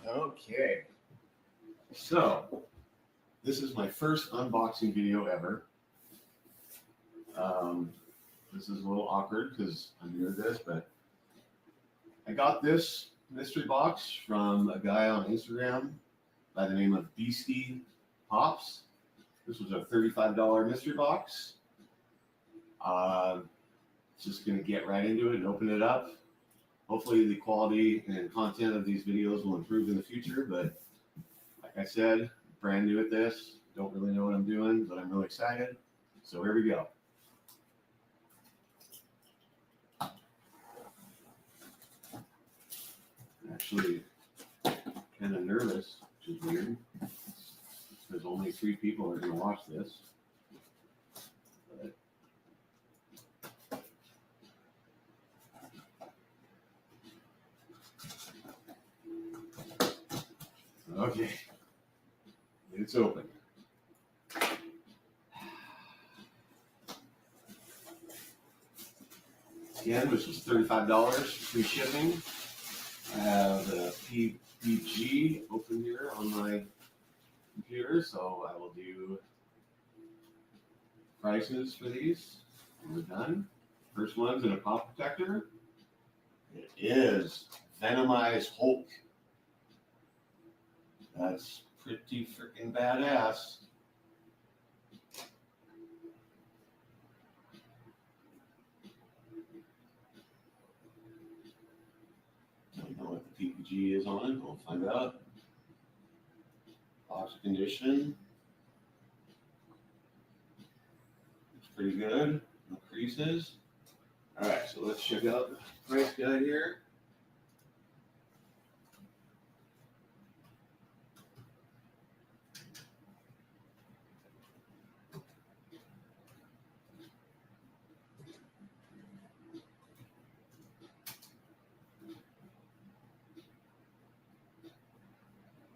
Okay, so this is my first unboxing video ever. This is a little awkward because I'm new to this, but I got this mystery box from a guy on Instagram by the name of Godyr Pops. This was a $35 mystery box. Just going to get right into it and open it up. Hopefully the quality and content of these videos will improve in the future, but like I said, brand new at this. Don't really know what I'm doing, but I'm really excited. So here we go. Actually, kind of nervous, which is weird, because only 3 people are going to watch this. Okay, it's open. Again, which is $35 free shipping. I have the PPG open here on my computer, so I will do prices for these when we're done. First one's in a pop protector. It is Venomized Hulk. That's pretty freaking badass. Don't know what the PPG is on it. We'll find out. Box condition. It's pretty good. No creases. All right, so let's check out the price guide here.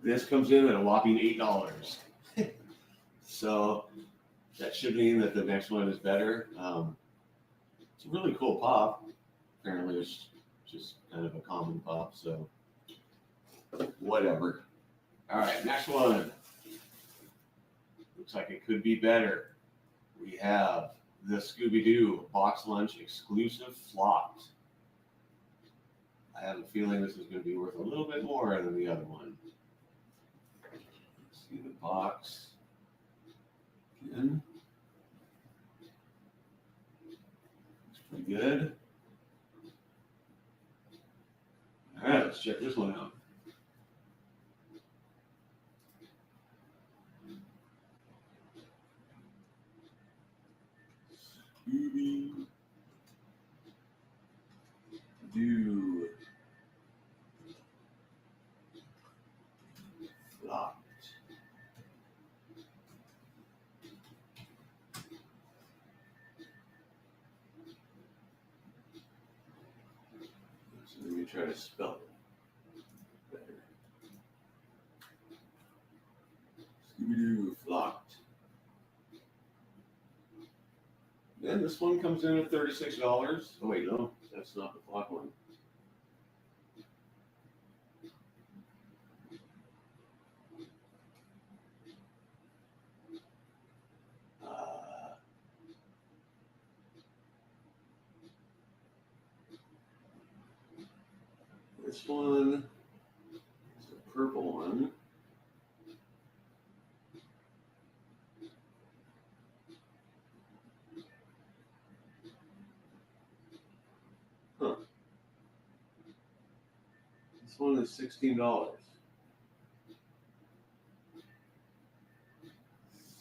This comes in at a whopping $8. So that should mean that the next one is better. It's a really cool pop. Apparently it's just kind of a common pop, so whatever. All right, next one. Looks like it could be better. We have the Scooby-Doo Box Lunch exclusive flocked. I have a feeling this is going to be worth a little bit more than the other one. Let's see the box again. Looks pretty good. All right, let's check this one out. Scooby-Doo flocked. So let me try to spell it better. Scooby-Doo flocked. Then this one comes in at $36. Oh wait, no, that's not the flock one. This one is the purple one. Huh. This one is $16.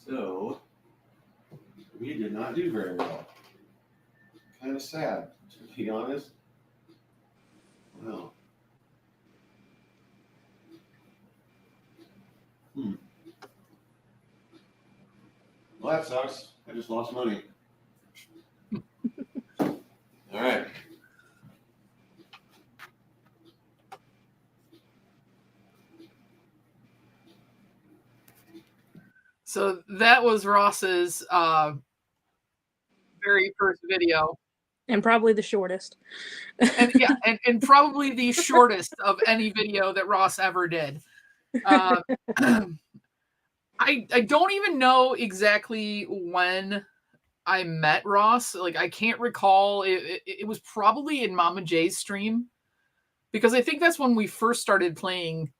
So we did not do very well. Kind of sad, to be honest. Well. Well, that sucks. I just lost money. All right. So that was Ross's very first video. And probably the shortest. And yeah, and probably the shortest of any video that Ross ever did. Uh, I don't even know exactly when I met Ross. Like I can't recall. It was probably in Mama J's stream because I think that's when we first started playing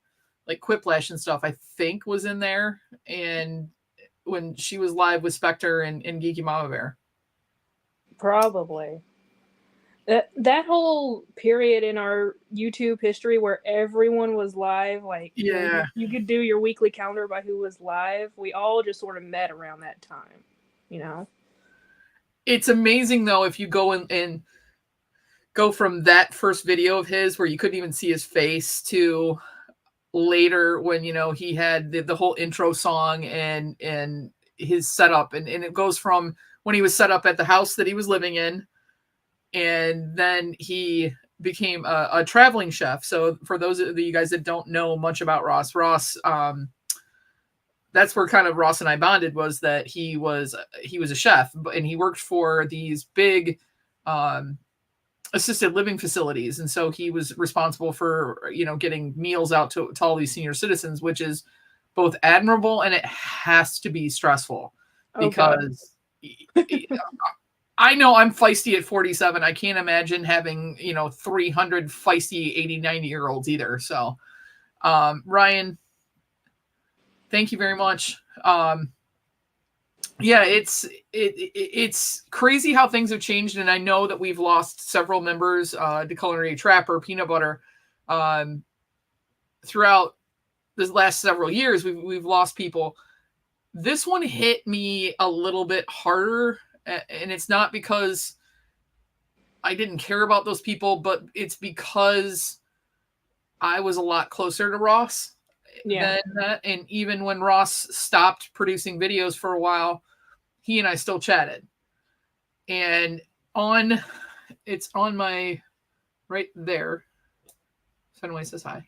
like Quiplash and stuff. I think was in there, and when she was live with Spectre and Geeky Mama Bear. Probably. That whole period in our YouTube history where everyone was live, like Yeah, you could do your weekly calendar by who was live. We all just sort of met around that time, you know. it's amazing though if you go and go from that first video of his where you couldn't even see his face to later when he had the whole intro song and his setup and it goes from when he was set up at the house that he was living in and then he became a traveling chef. So for those of you guys that don't know much about Ross, that's where kind of Ross and I bonded, was that he was a chef and he worked for these big assisted living facilities, and so he was responsible for getting meals out to all these senior citizens, which is both admirable and it has to be stressful because I know I'm feisty at 47. I can't imagine having 300 feisty 80, 90-year-olds either. So Ryan, thank you very much. Yeah, it's crazy how things have changed, and I know that we've lost several members, to Culinary Trapper, Peanut Butter, throughout the last several years. We've lost people. This one hit me a little bit harder, and it's not because I didn't care about those people, but it's because I was a lot closer to Ross than that, and even when Ross stopped producing videos for a while, he and I still chatted. And it's on my right there. Fenway says hi.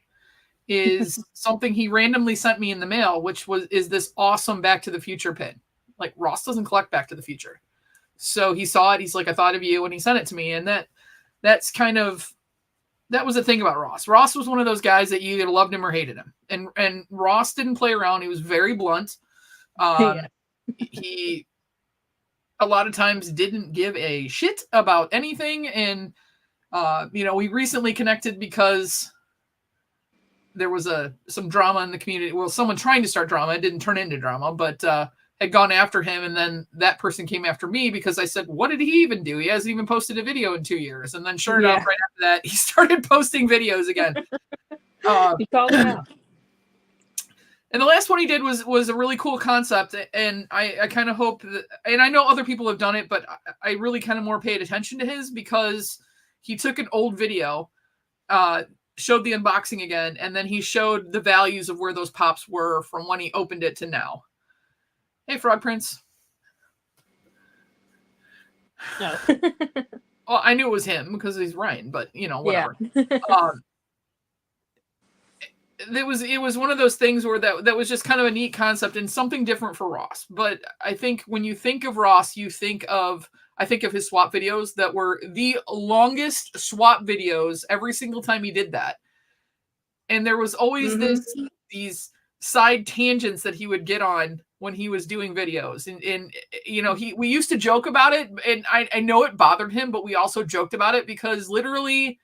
Is something he randomly sent me in the mail, which is this awesome Back to the Future pin. Like Ross doesn't collect Back to the Future, so he saw it. He's like, I thought of you, and he sent it to me. And that's kind of that was the thing about Ross. Ross was one of those guys that you either loved him or hated him, and Ross didn't play around. He was very blunt. He a lot of times didn't give a shit about anything. And, we recently connected because there was some drama in the community. Well, someone trying to start drama. It didn't turn into drama, but had gone after him. And then that person came after me because I said, what did he even do? He hasn't even posted a video in 2 years. And then sure enough, right after that, he started posting videos again. He called him out. And the last one he did was a really cool concept, and I kind of hope that, and I know other people have done it, but I really kind of more paid attention to his because he took an old video, showed the unboxing again, and then he showed the values of where those pops were from when he opened it to now. Hey, Frog Prince. No. Well, I knew it was him because he's Ryan, but whatever. Yeah. It was one of those things where that was just kind of a neat concept and something different for Ross. But I think when you think of Ross, I think of his swap videos that were the longest swap videos every single time he did that. And there was always these side tangents that he would get on when he was doing videos. And we used to joke about it, and I know it bothered him, but we also joked about it because literally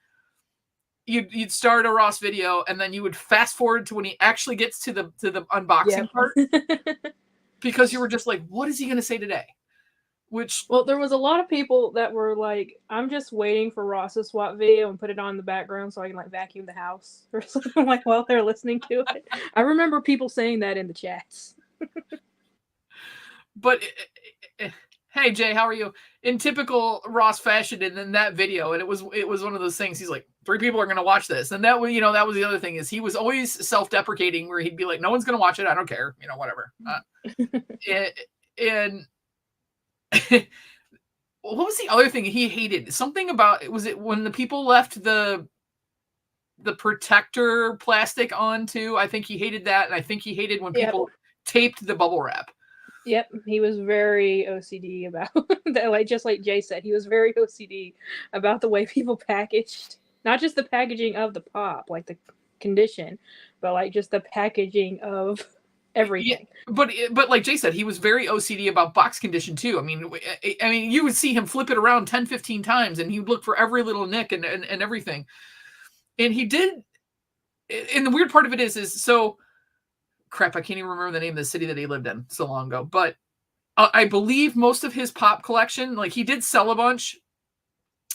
you'd start a Ross video and then you would fast forward to when he actually gets to the unboxing part because you were just like, what is he going to say today? Well, there was a lot of people that were like, I'm just waiting for Ross's swap video and put it on in the background so I can like vacuum the house or something like while they're listening to it. I remember people saying that in the chats. But hey Jay, how are you? In typical Ross fashion, and in that video, and it was one of those things. He's like, 3 people are going to watch this, and that was the other thing is he was always self-deprecating, where he'd be like, no one's going to watch it. I don't care, whatever. And what was the other thing he hated? Something about was it when the people left the protector plastic onto? I think he hated that, and I think he hated when people taped the bubble wrap. Yep, he was very OCD about that. Like just like Jay said, he was very OCD about the way people packaged, not just the packaging of the pop, like the condition, but like just the packaging of everything. Yeah, but like Jay said, he was very OCD about box condition too. I mean, you would see him flip it around 10, 15 times, and he would look for every little nick and everything. And he did. And the weird part of it is so crap. I can't even remember the name of the city that he lived in so long ago. But I believe most of his pop collection, like he did sell a bunch,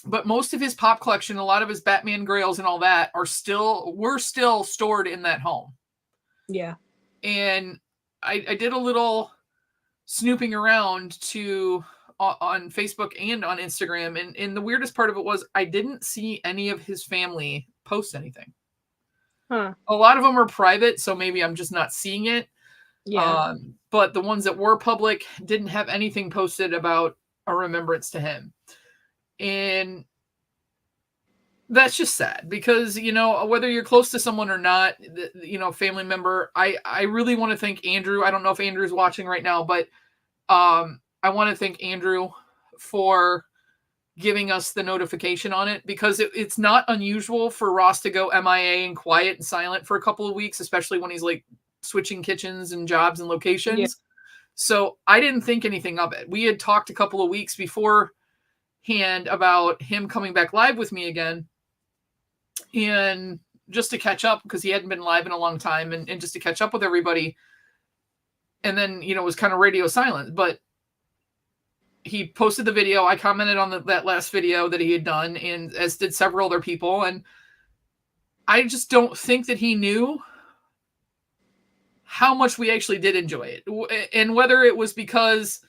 but most of his pop collection, a lot of his Batman Grails and all that were still stored in that home. Yeah. And I did a little snooping around on Facebook and on Instagram. And the weirdest part of it was I didn't see any of his family post anything. Huh. A lot of them are private, so maybe I'm just not seeing it. Yeah. But the ones that were public didn't have anything posted about a remembrance to him. And that's just sad because, whether you're close to someone or not, family member, I really want to thank Andrew. I don't know if Andrew's watching right now, but I want to thank Andrew for giving us the notification on it because it's not unusual for Ross to go MIA and quiet and silent for a couple of weeks, especially when he's like switching kitchens and jobs and locations. Yeah. So I didn't think anything of it. We had talked a couple of weeks beforehand about him coming back live with me again. And just to catch up because he hadn't been live in a long time and just to catch up with everybody. And then, it was kind of radio silent, but he posted the video. I commented on that last video that he had done, and as did several other people. And I just don't think that he knew how much we actually did enjoy it. And whether it was because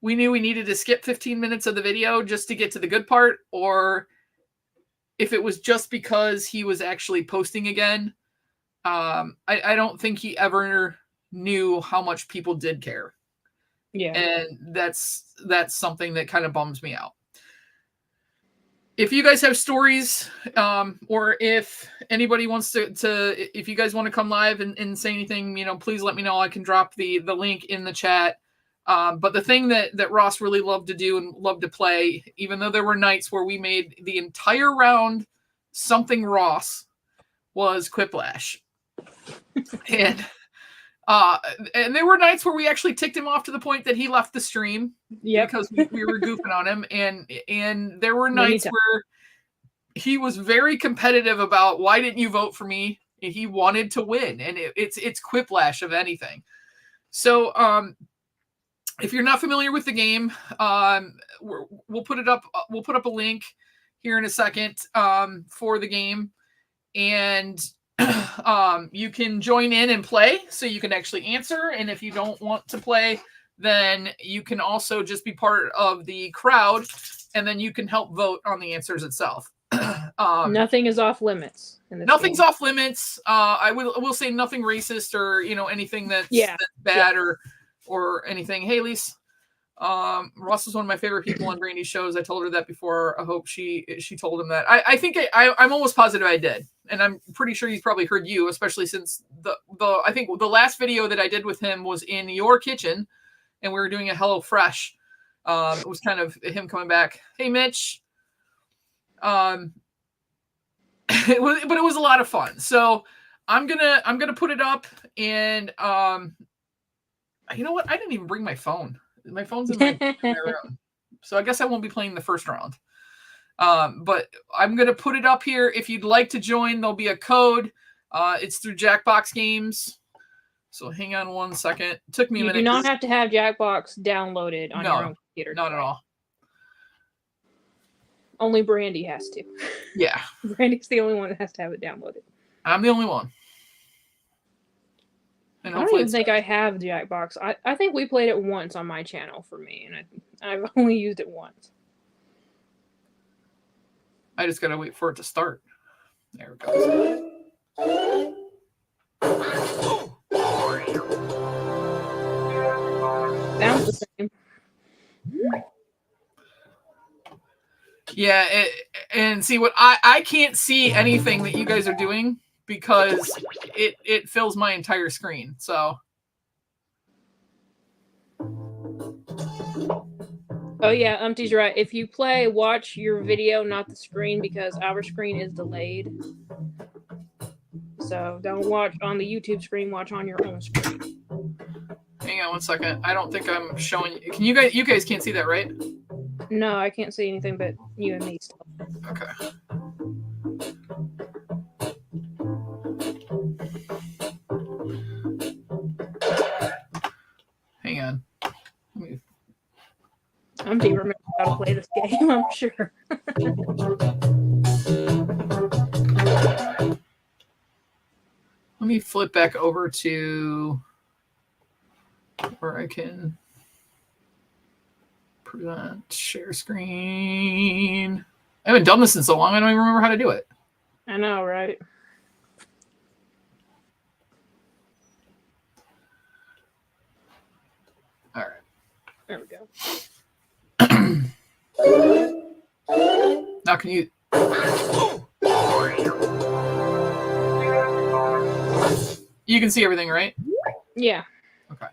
we knew we needed to skip 15 minutes of the video just to get to the good part, or if it was just because he was actually posting again. I don't think he ever knew how much people did care. Yeah. And that's something that kind of bums me out. If you guys have stories, or if anybody wants to if you guys want to come live and say anything, please let me know. I can drop the link in the chat. But the thing that Ross really loved to do and loved to play, even though there were nights where we made the entire round something Ross, was Quiplash. And there were nights where we actually ticked him off to the point that he left the stream. Yep. Because we were goofing on him. And there were nights where he was very competitive about why didn't you vote for me? He wanted to win. And it's Quiplash of anything. So if you're not familiar with the game, we'll put it up. We'll put up a link here in a second for the game. And you can join in and play, so you can actually answer. And if you don't want to play, then you can also just be part of the crowd, and then you can help vote on the answers itself. Nothing is off limits. Nothing's off limits. I will say nothing racist or anything that's bad or anything. Hey, Lise. Ross is one of my favorite people on Brandy's shows. I told her that before. I hope she told him that. I think I'm almost positive I did. And I'm pretty sure he's probably heard you, especially since I think the last video that I did with him was in your kitchen and we were doing a Hello Fresh. It was kind of him coming back. Hey, Mitch. But it was a lot of fun. So I'm gonna put it up, and you know what? I didn't even bring my phone. My phone's in my room, so I guess I won't be playing the first round. But I'm gonna put it up here. If you'd like to join, there'll be a code. It's through Jackbox Games. So hang on one second. It took me a minute. You do not have to have Jackbox downloaded on your own computer. Not at all. Only Brandy has to. Yeah. Brandy's the only one that has to have it downloaded. I'm the only one. And I don't even think I have Jackbox. I think we played it once on my channel for me, and I've only used it once. I just gotta wait for it to start. There it goes. Sounds the same. Yeah, and see what I can't see anything that you guys are doing because it fills my entire screen. So Oh yeah, Umpty's right. If you play, watch your video, not the screen, because our screen is delayed. So don't watch on the YouTube screen. Watch on your own screen. Hang on one second. I don't think I'm showing. Can you guys? You guys can't see that, right? No, I can't see anything but you and me still. Okay. Hang on. Umpty remembers how to play this game, I'm sure. Let me flip back over to where I can present, share screen. I haven't done this in so long, I don't even remember how to do it. I know, right? All right. There we go. Now can you... You can see everything, right? Yeah. Okay.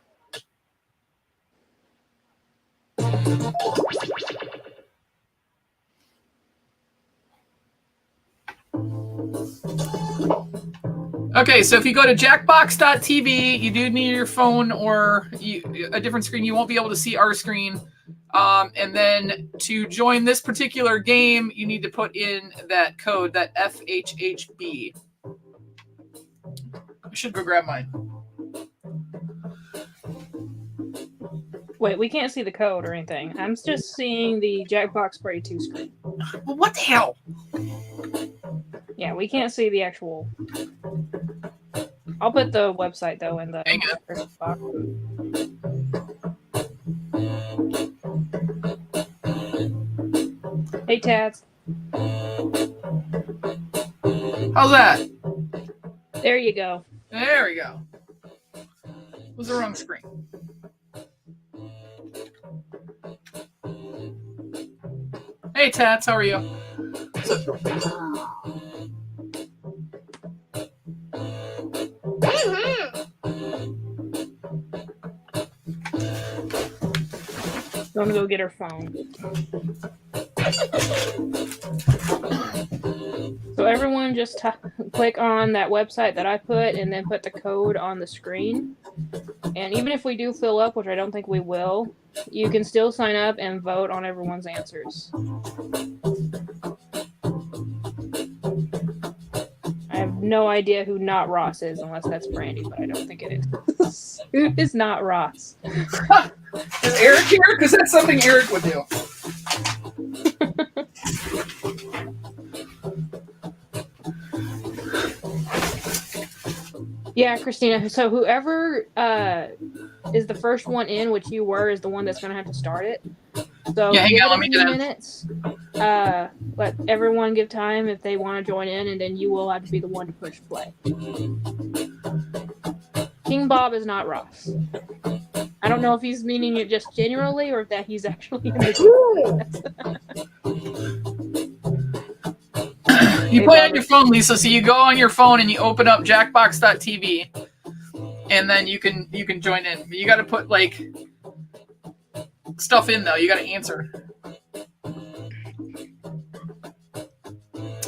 Okay, so if you go to jackbox.tv, you do need your phone or a different screen. You won't be able to see our screen. And then to join this particular game, you need to put in that code, that FHHB. I should go grab mine. Wait, we can't see the code or anything. I'm just seeing the Jackbox Party 2 screen. Well, what the hell? Yeah, we can't see the actual... I'll put the website, though, in the box. Hey, Tats. How's that? There you go. There we go. It was the wrong screen. Hey, Tats, how are you? Gonna go get her phone. So everyone just click on that website that I put and then put the code on the screen. And even if we do fill up, which I don't think we will, you can still sign up and vote on everyone's answers. I have no idea who Not Ross is, unless that's Brandy, but I don't think it is. Who is Not Ross? Is Eric here? Because that's something Eric would do. Yeah, Christina. So whoever is the first one in, which you were, is the one that's going to have to start it. So yeah, give hang on, it a few minutes. Let everyone give time if they want to join in, and then you will have to be the one to push play. King Bob is Not Ross. I don't know if he's meaning it just generally or if that he's actually in the You play on your phone, Lisa, so you go on your phone and you open up jackbox.tv and then you can join in. But you got to put like stuff in though. You got to answer.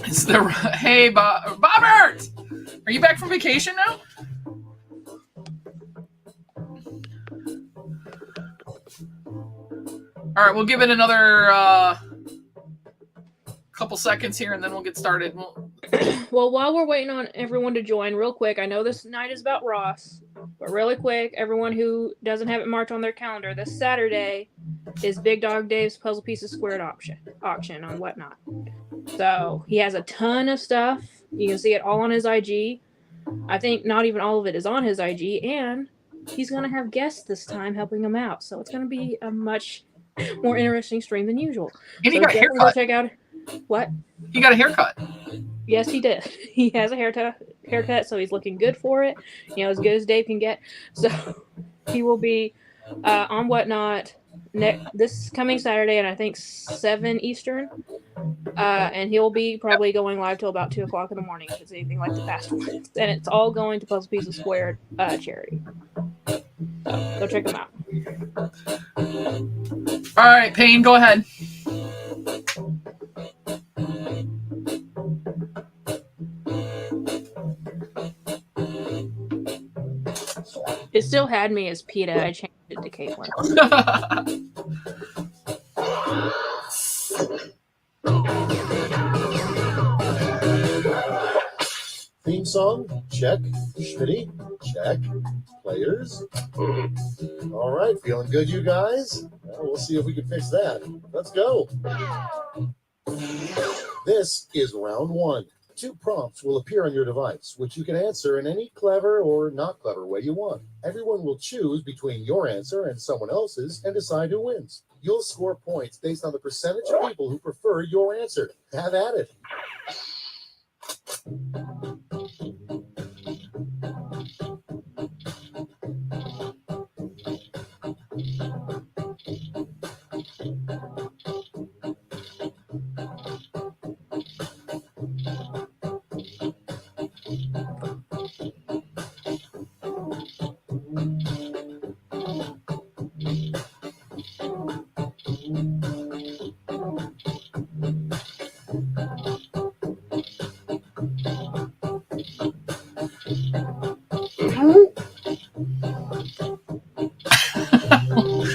Is there hey Bobbert? Are you back from vacation now? All right, we'll give it another couple seconds here, and then we'll get started. Well, while we're waiting on everyone to join, real quick, I know this night is about Ross, but really quick, everyone who doesn't have it marked on their calendar, this Saturday is Big Dog Dave's Puzzle Pieces Squared auction on Whatnot. So he has a ton of stuff. You can see it all on his IG. I think not even all of it is on his IG, and he's going to have guests this time helping him out. So it's going to be a much more interesting stream than usual. And he so got a haircut. Check out what? He got a haircut. Yes, he did. He has a haircut, so he's looking good for it. You know, as good as Dave can get. So he will be on Whatnot this coming Saturday, and I think 7 Eastern. And he'll be probably going live till about 2 o'clock in the morning if it's anything like the past ones. And it's all going to Puzzle Pieces Squared charity. So go check them out. All right, Payne, go ahead. It still had me as PETA. I changed it to Caitlin. Theme song, check. Schmitty, check. Players. All right, feeling good, you guys? Well, we'll see if we can fix that. Let's go. This is round one. 2 prompts will appear on your device, which you can answer in any clever or not clever way you want. Everyone will choose between your answer and someone else's and decide who wins. You'll score points based on the percentage of people who prefer your answer. Have at it.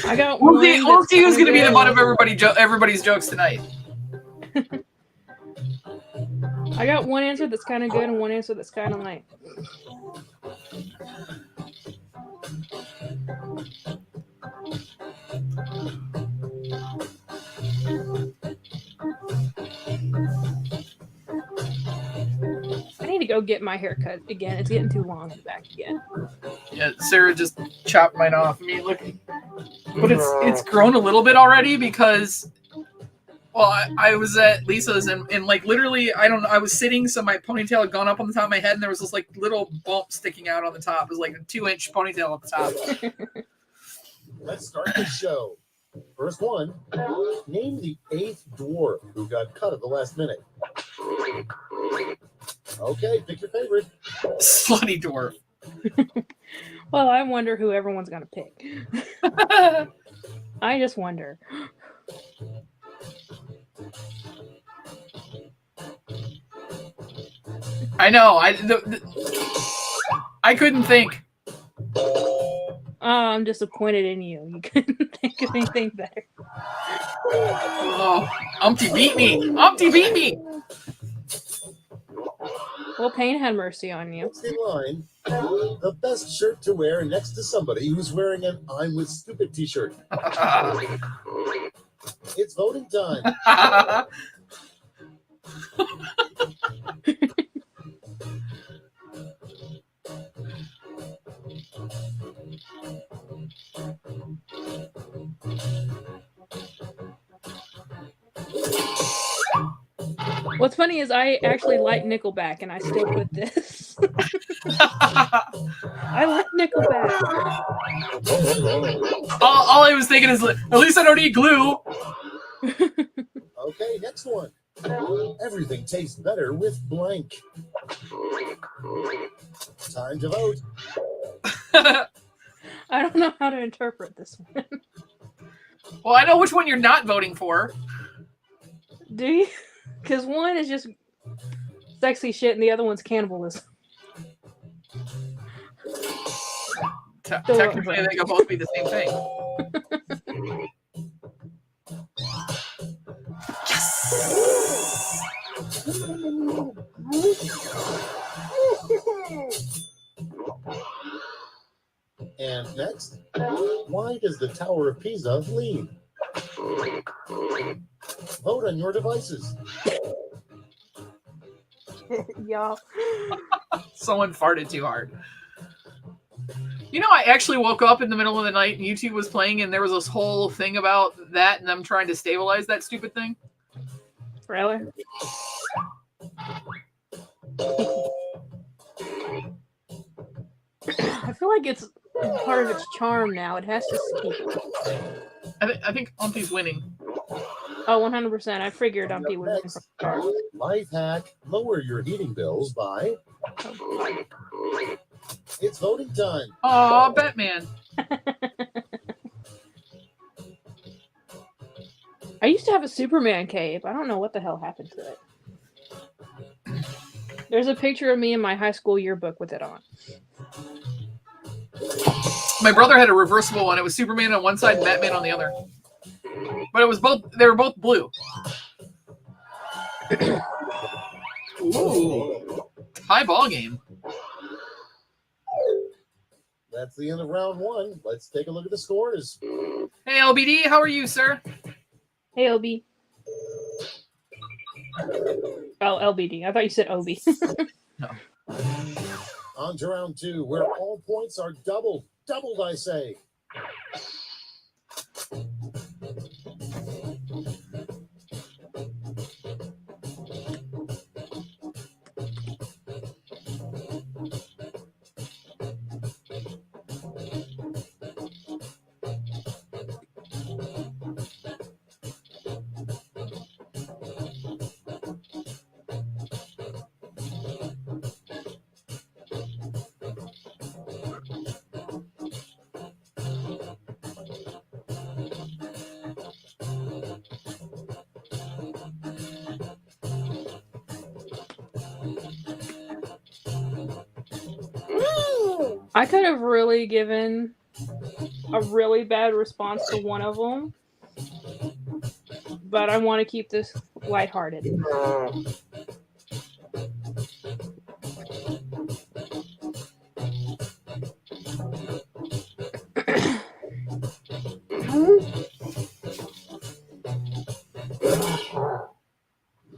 I got We'll one. see who's going to be the good. butt of everybody's jokes tonight. I got one answer that's kind of good and one answer that's kind of like. I need to go get my hair cut again. It's getting too long in the back again. Yeah, Sarah just chopped mine off. I mean, look, but it's grown a little bit already because, well, I was at Lisa's and like literally, I was sitting, so my ponytail had gone up on the top of my head, and there was this like little bump sticking out on the top. It was like a 2-inch ponytail at the top. Let's start the show. First one, name the 8th dwarf who got cut at the last minute. Okay, pick your favorite. Slutty dwarf. Well, I wonder who everyone's gonna pick. I just wonder. I know. I couldn't think. Oh, I'm disappointed in you. You couldn't think of anything better. Oh, Umpty beat me. Umpty beat me. Well, Payne had mercy on you. Next in line, the best shirt to wear next to somebody who's wearing an I'm with Stupid t-shirt. It's voting time. What's funny is I actually like Nickelback, and I still put this. I like Nickelback. all I was thinking is, at least I don't need glue. Okay, next one. Everything tastes better with blank. Time to vote. I don't know how to interpret this one. Well, I know which one you're not voting for. Do you? Because one is just sexy shit, and the other one's cannibalism. Technically, they could both be the same thing. Yes! And next, why does the Tower of Pisa lean? Vote on your devices. Y'all. Someone farted too hard. You know, I actually woke up in the middle of the night and YouTube was playing, and there was this whole thing about that and them trying to stabilize that stupid thing. Really? I feel like it's part of its charm now. It has to keep. I think Umpty's winning. Oh, 100%. I figured Coming Dumpty up would win next, from the start. life hack: lower your heating bills by. It's voting time. Aw, Batman. I used to have a Superman cape. I don't know what the hell happened to it. There's a picture of me in my high school yearbook with it on. My brother had a reversible one. It was Superman on one side and Batman on the other. But it was both. They were both blue. Ooh, high ball game. That's the end of round one. Let's take a look at the scores. Hey, LBD, how are you, sir? Hey, LB. Oh, LBD. I thought you said OB. No. On to round two, where all points are doubled. Doubled, I say. I could have really given a really bad response to one of them, but I want to keep this lighthearted.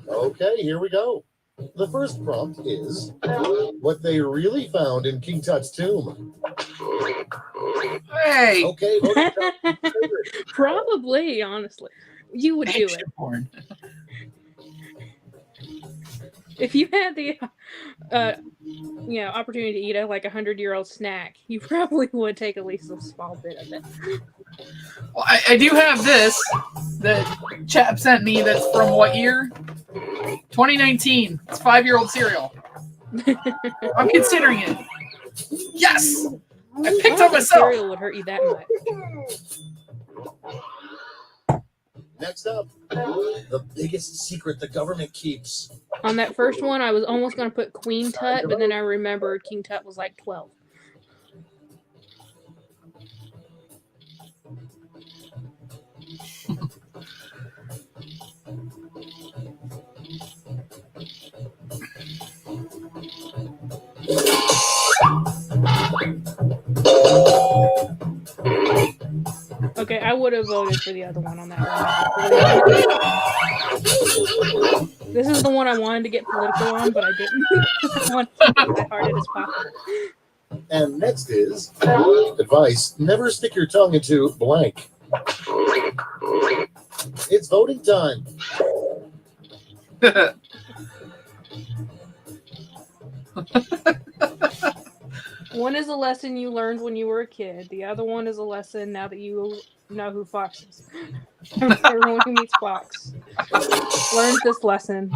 Okay, here we go. The first prompt is what they really found in King Tut's tomb. Hey. Okay, voting time. Probably, honestly. You would do it. Ancient porn. If you had the opportunity to eat a 100-year-old snack, you probably would take at least a small bit of it. Well, I do have this that chap sent me that's from what year? 2019. It's 5-year-old cereal. I'm considering it. Yes! I picked up myself. Cereal would hurt you that much. Next up, the biggest secret the government keeps. On that first one, I was almost going to put Queen Tut, but then I remembered King Tut was like 12. Okay, I would have voted for the other one on that one. This is the one I wanted to get political on, but I didn't. I wanted to keep it as hard as possible. And next is advice: never stick your tongue into blank. It's voting time. One is a lesson you learned when you were a kid. The other one is a lesson now that you know who Fox is. Everyone who meets Fox learns this lesson.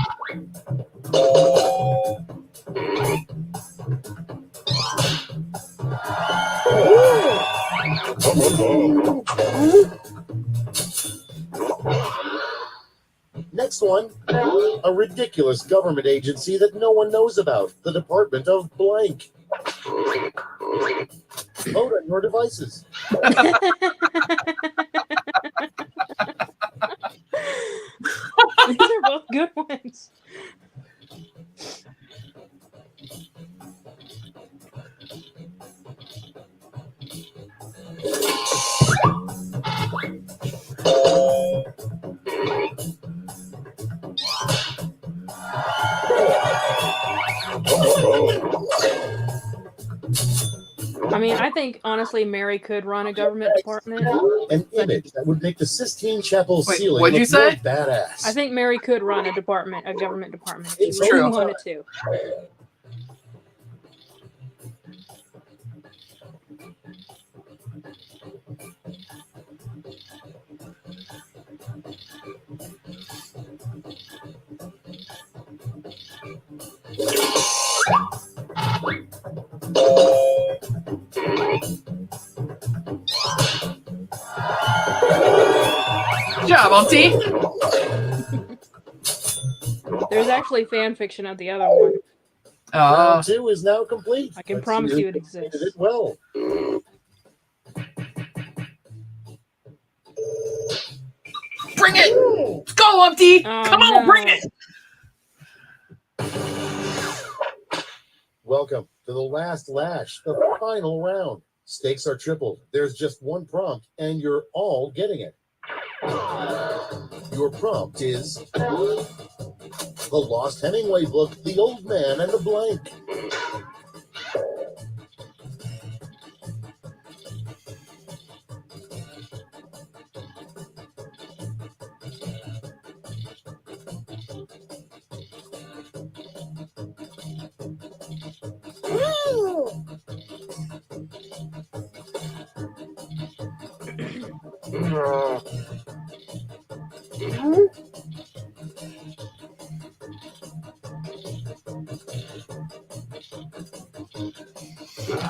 Next one, a ridiculous government agency that no one knows about, the Department of Blank. Vote on your devices. These are both good ones. I mean, I think honestly, Mary could run a government department. An image that would make the Sistine Chapel Wait, ceiling what'd you look more say? badass. I think Mary could run a government department if It's she really true. wanted to. Good job, Umpty. There's actually fan fiction of the other one. Round 2 is now complete. I can Let's promise see you who it exists. completed it well. Bring it! Go, Umpty! Oh, Come on, no. bring it! Welcome to the last lash, the final round. Stakes are tripled. There's just one prompt, and you're all getting it. Your prompt is The Lost Hemingway Book, The Old Man and the Blank.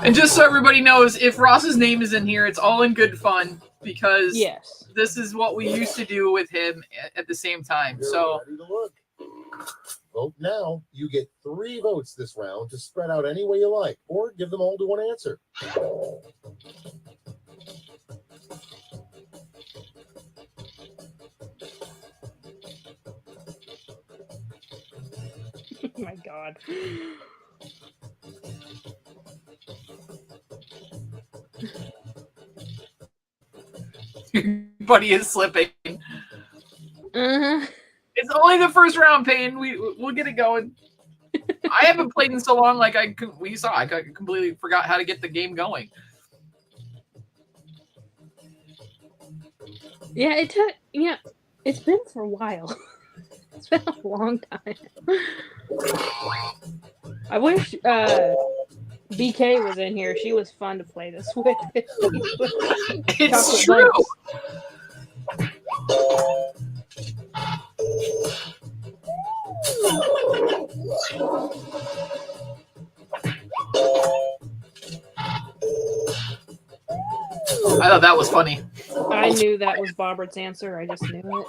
And just so everybody knows, if Ross's name is in here, it's all in good fun because Yes. this is what we used to do with him at the same time. You're So ready to look. Vote now. You get 3 votes this round to spread out any way you like, or give them all to one answer. Oh my god. your buddy is slipping. Uh-huh. It's only the first round, Payne. We'll get it going. I haven't played in so long. Like I completely forgot how to get the game going. Yeah, it took. Yeah, it's been for a while. It's been a long time. I wish BK was in here. She was fun to play this with. It's Chocolate true. I thought that was funny. I knew that was Bobbert's answer. I just knew it.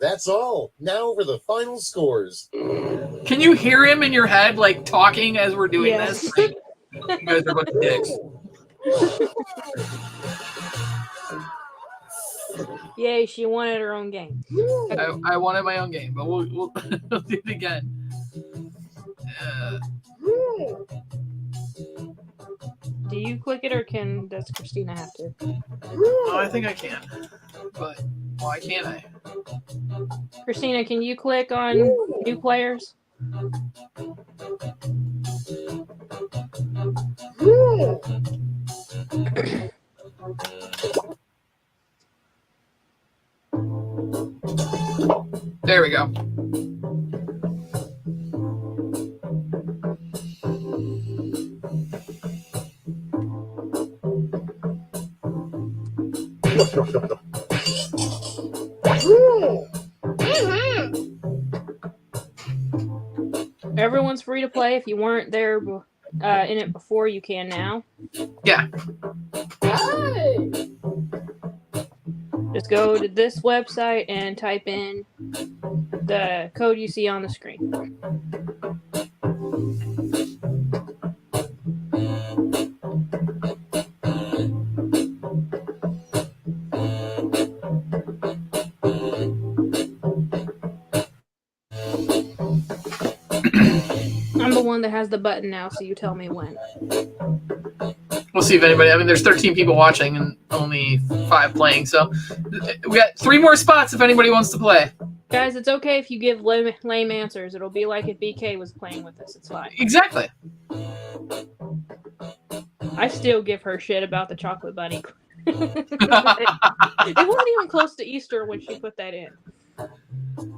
That's all. Now for the final scores. Can you hear him in your head, like talking as we're doing Yes. this? Like, you guys are a bunch of dicks. Yay, she wanted her own game. I wanted my own game, but we'll we'll do it again. Do you click it or does Christina have to? Oh, I think I can. But why can't I? Christina, can you click on new players? There we go. Everyone's free to play. If you weren't there in it before, you can now. Yeah. Just go to this website and type in the code you see on the screen. I'm the one that has the button now, so you tell me when. We'll see if anybody. I mean, there's 13 people watching and only 5 playing, so we got 3 more spots if anybody wants to play. Guys, it's okay if you give lame answers. It'll be like if BK was playing with us. It's fine. Exactly. I still give her shit about the chocolate bunny. It wasn't even close to Easter when she put that in.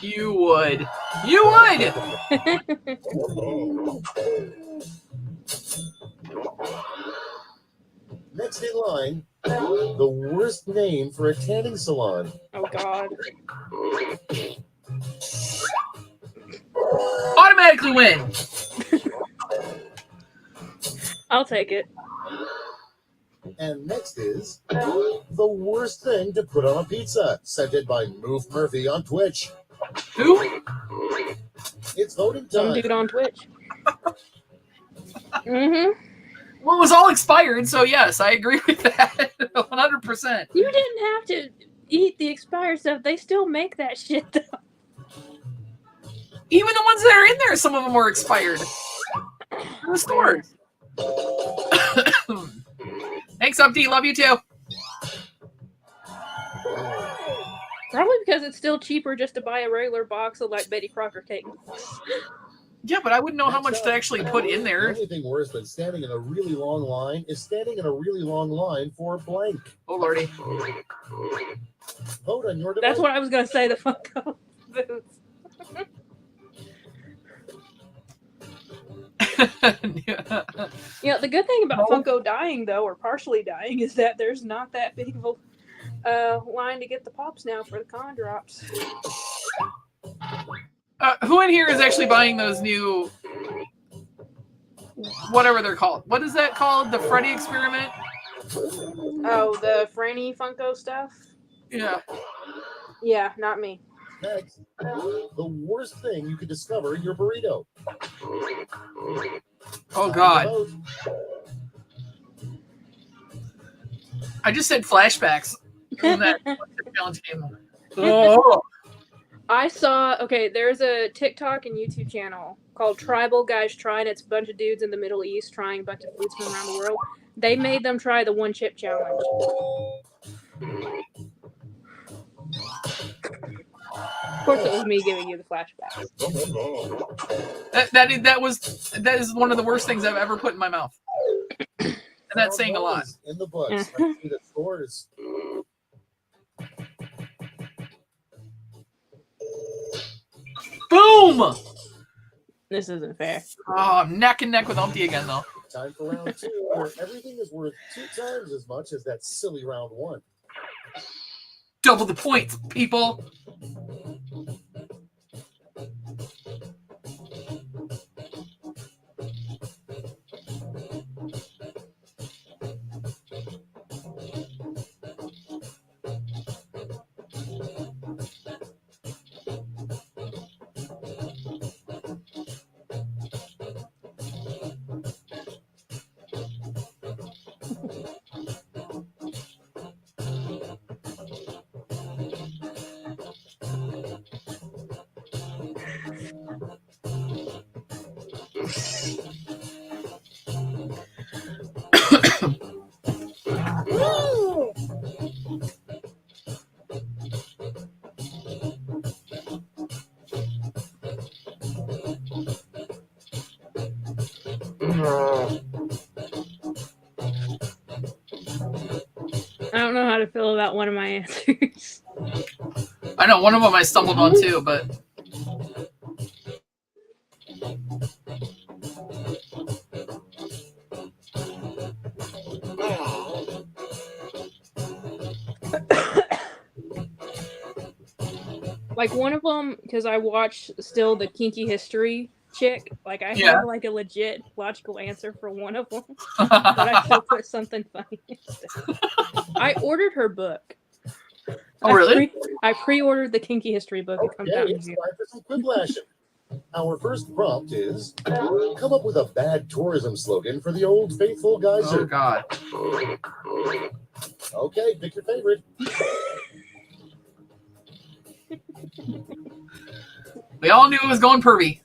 You would. You would. Next in line, the worst name for a tanning salon. Oh God. Automatically win. I'll take it. And next is the worst thing to put on a pizza, sent in by Move Murphy on Twitch. Who? It's voting Some time. dude on Twitch. Mm-hmm. Well, it was all expired, so yes, I agree with that 100%. You didn't have to eat the expired stuff. They still make that shit though. Even the ones that are in there, some of them were expired. In the stores. Thanks, Updee. Love you too. Probably because it's still cheaper just to buy a regular box of like Betty Crocker cake. Yeah, but I wouldn't know how much to actually put in The there. only thing worse than standing in a really long line is standing in a really long line for a blank. Oh, Lordy. Vote on your device. That's what I was gonna say. The Funko boots. You know, the good thing about Funko dying though, or partially dying, is that there's not that big of a line to get the pops now for the con drops. Who in here is actually buying those new, whatever they're called? What is that called? The Freddy experiment? Oh, the Franny Funko stuff? Yeah. Yeah, not me. Next, the worst thing you could discover in your burrito. Oh, Time to God. vote. I just said flashbacks in that challenge game. Oh. I saw, okay, there's a TikTok and YouTube channel called Tribal Guys Try, and it's a bunch of dudes in the Middle East trying a bunch of foods from around the world. They made them try the one chip challenge. Of course, it was me giving you the flashback. That is one of the worst things I've ever put in my mouth. And that's saying a lot. In the books. I see the scores. Boom! This isn't fair. Oh, I'm neck and neck with Umpty again, though. Time for round 2, where everything is worth 2 times as much as that silly round 1. Double the points, people. I don't know how to feel about one of my answers. I know one of them I stumbled on too, but Like one of them, because I watch still the Kinky History chick. Like I Yeah. have like a legit logical answer for one of them, but I still put something funny instead. I ordered her book. Oh, really? I pre-ordered the Kinky History book. It comes out Okay, in it's June. time for some quiplashing. Our first prompt is, come up with a bad tourism slogan for the Old Faithful Oh Geyser. God. Okay, pick your favorite. We all knew it was going pervy.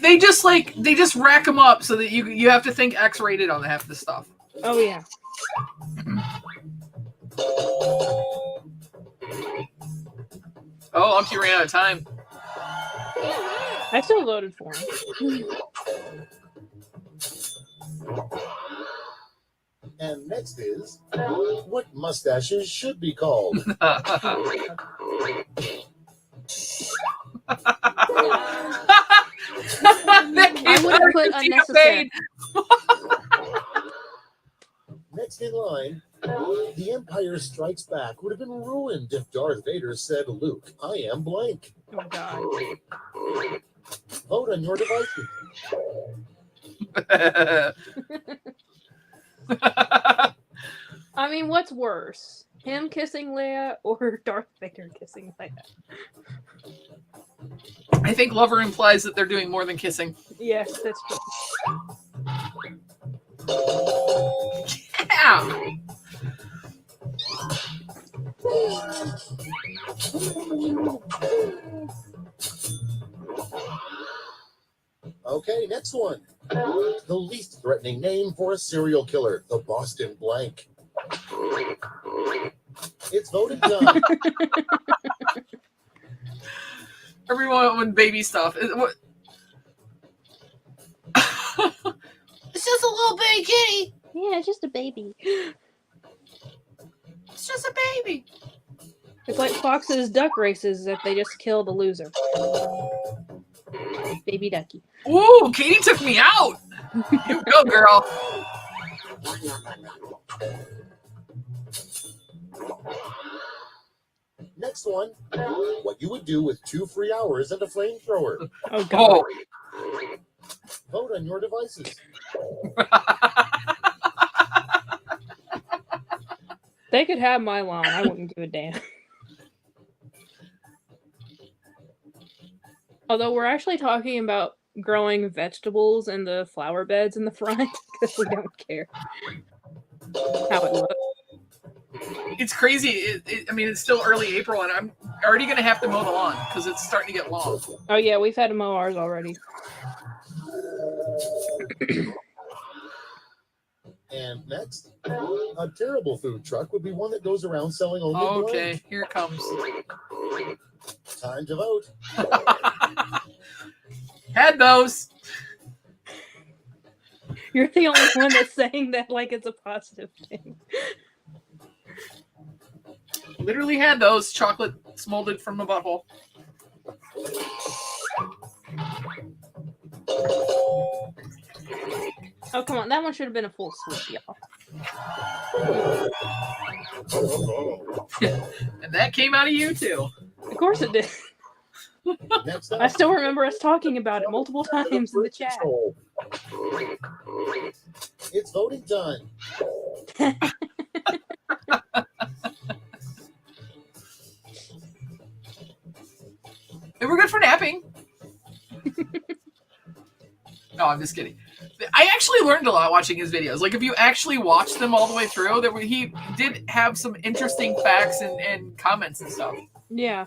They just rack them up so that you have to think X-rated on half the stuff. Oh yeah. Oh, Umpty ran out of time. I still voted for him. And next is what mustaches should be called. I would have put unnecessary. Next in line, The Empire Strikes Back would have been ruined if Darth Vader said, Luke, I am blank. Oh god. Vote on your devices. I mean, what's worse? Him kissing Leia or Darth Vader kissing Leia? I think lover implies that they're doing more than kissing. Yes, that's true. Yeah. Okay, next one. The least threatening name for a serial killer, the Boston Blank. It's voted done. Everyone with baby stuff. What? It's just a little baby kitty. Yeah, it's just a baby. It's just a baby. It's like Fox's duck races that they just killed a loser. Baby ducky. Ooh, Katie took me out. You go, girl. Next one. What you would do with 2 free hours and a flamethrower. Oh god. Oh. Vote on your devices. They could have my lawn. I wouldn't give a damn. Although we're actually talking about growing vegetables in the flower beds in the front because we don't care how it looks. It's crazy. I mean, it's still early April, and I'm already going to have to mow the lawn because it's starting to get long. Oh yeah, we've had to mow ours already. And next, a terrible food truck would be one that goes around selling only Okay, blank. here it comes. Time to vote. Had those. You're the only one that's saying that like it's a positive thing. Literally had those. Chocolate molded from the butthole. Oh come on, that one should have been a full sweep, y'all. And that came out of you, too. Of course it did. Next up, I still remember us talking about it multiple times in the chat. It's voting done. They were good for napping. No, I'm just kidding. I actually learned a lot watching his videos. Like, if you actually watch them all the way through, he did have some interesting facts and comments and stuff. Yeah.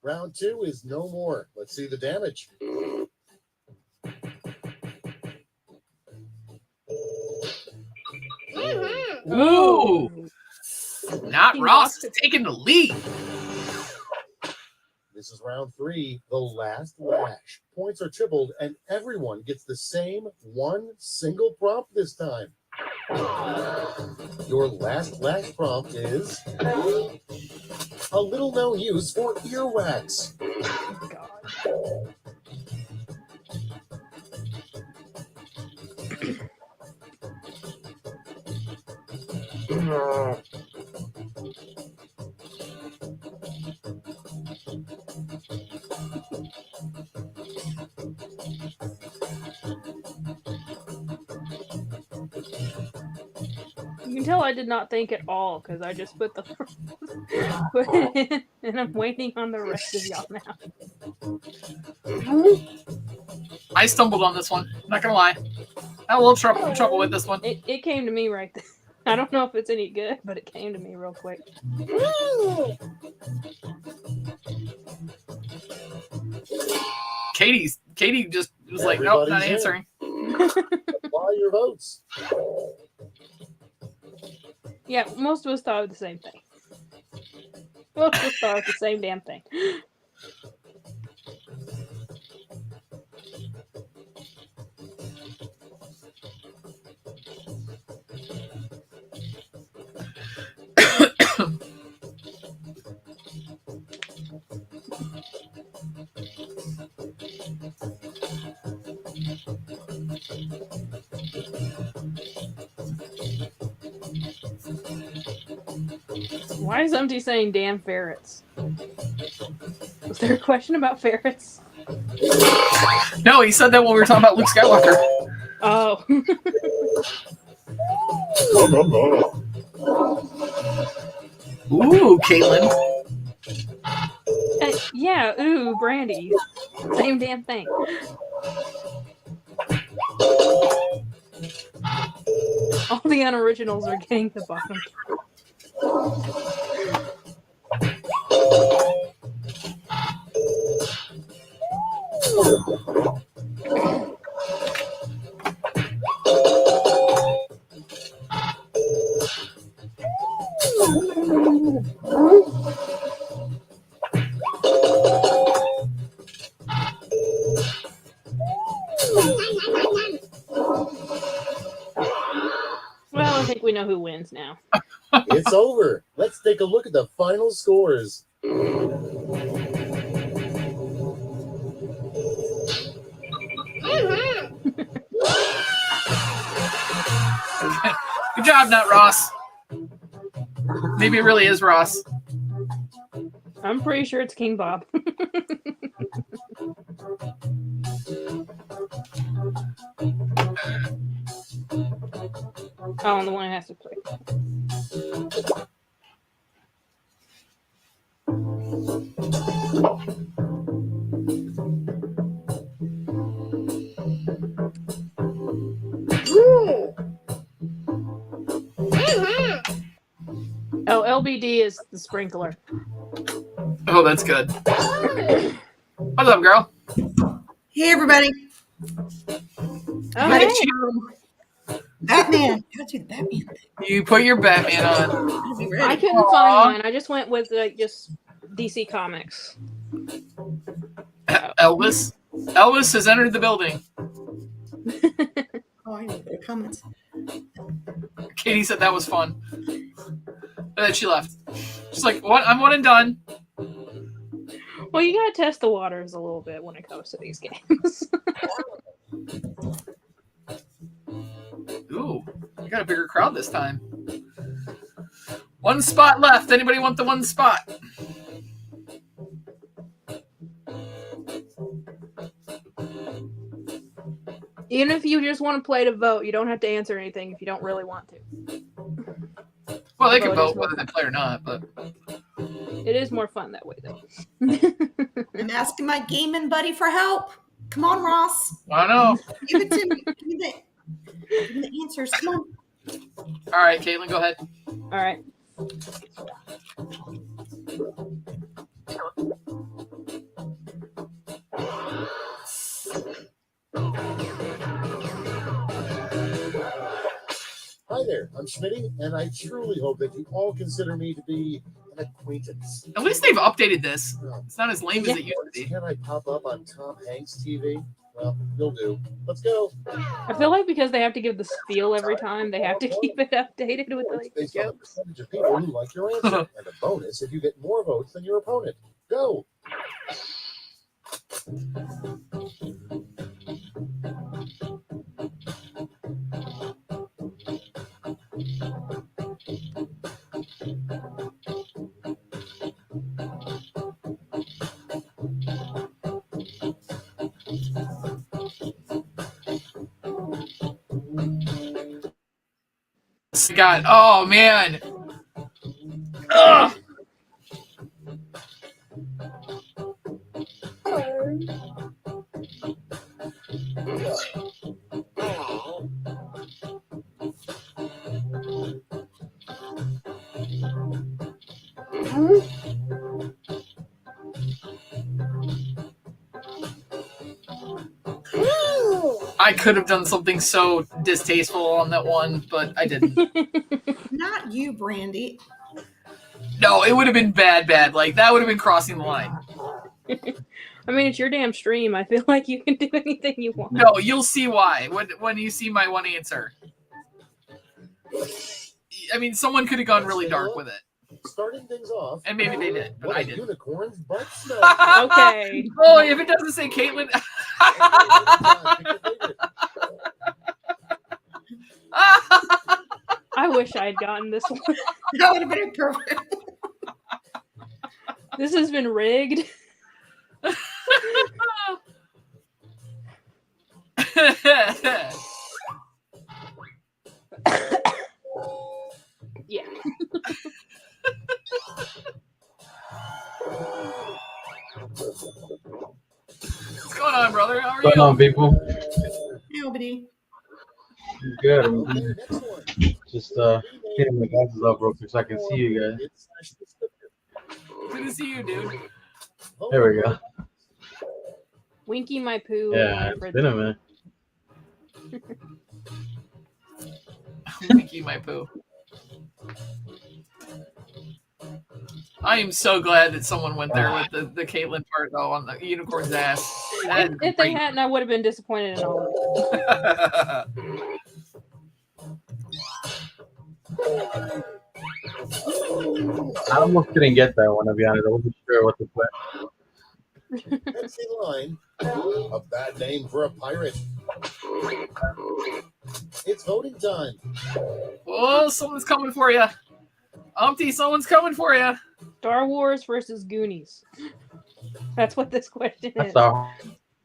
Round 2 is no more. Let's see the damage. Ooh! Not Ross is taking the lead. This is round 3, the last lash. Points are tripled, and everyone gets the same one single prompt this time. Your last lash prompt is a little known use for earwax. God. You can tell I did not think at all because I just put the put it in, and I'm waiting on the rest of y'all now. I stumbled on this one. Not gonna lie. I had a little trouble with this one. It came to me right there. I don't know if it's any good, but it came to me real quick. Katie just was like, nope, not Everybody's answering. Apply your votes. Yeah, most of us thought of the same thing. Both the stars, the same damn thing. Why is Umpty saying damn ferrets? Was there a question about ferrets? No, he said that when we were talking about Luke Skywalker. Oh. Ooh, Caitlin. Yeah, ooh, Brandy. Same damn thing. All the unoriginals are getting the bottom. Well, I think we know who wins now. It's over. Let's take a look at the final scores. Good job, Nut Ross. Maybe it really is Ross. I'm pretty sure it's King Bob. Oh, and the one who has to play. Oh, LBD is the sprinkler. Oh, that's good. What's up, girl? Hey, everybody. Oh, Look hey. at you. Batman. Gotta do the Batman thing. You put your Batman on. Gotta be I ready. couldn't find mine. I just went with just DC Comics. Elvis. Elvis has entered the building. Oh, I know the comments. Katie said that was fun. And then she left. She's like, "What? I'm one and done." Well, you gotta test the waters a little bit when it comes to these games. Ooh, you got a bigger crowd this time. One spot left. Anybody want the one spot? Even if you just want to play to vote, you don't have to answer anything if you don't really want to. Well, they can Vote is vote whether they play or not, but It is more fun that way, though. I'm asking my gaming buddy for help. Come on, Ross. I don't know. Give it to me. Give me the answers. Come on. All right, Caitlin, go ahead. All right. Hi there, I'm Schmitty, and I truly hope that you all consider me to be an acquaintance. At least they've updated this. It's not as lame as it used to be. Can I pop up on Tom Hanks' TV? Well, you'll do. Let's go. I feel like because they have to give the spiel every time, they have to keep it updated with like Based on the jokes. percentage of people who like your answer, and a bonus if you get more votes than your opponent. Go. God, oh man. Ugh. I could have done something so distasteful on that one, but I didn't. Not you, Brandy. No, it would have been bad. Like, that would have been crossing the line. I mean, it's your damn stream. I feel like you can do anything you want. No, you'll see why when you see my one answer. I mean, someone could have gone really dark with it. Starting things off. And maybe they did, but What I a didn't. unicorn's butt smell. Okay. Oh, if it doesn't say Caitlin. I wish I had gotten this one. That would have been perfect. This has been rigged. Yeah. What's going on, brother? How are What's going on, you? people? Nobody. Good. Just getting my glasses up real quick so I can see you guys. Good to see you, dude. There we go. Winky my poo. Yeah, it's been a minute. Winky my poo. I am so glad that someone went there with the Caitlyn part, though, on the unicorn's ass. If they hadn't, I would have been disappointed in all of it. I almost didn't get that one, to be honest. I wasn't sure what to put. Next in line, a bad name for a pirate. It's voting time. Oh, someone's coming for you. Umpty, someone's coming for you. Star Wars versus Goonies. That's what this question That's is. all.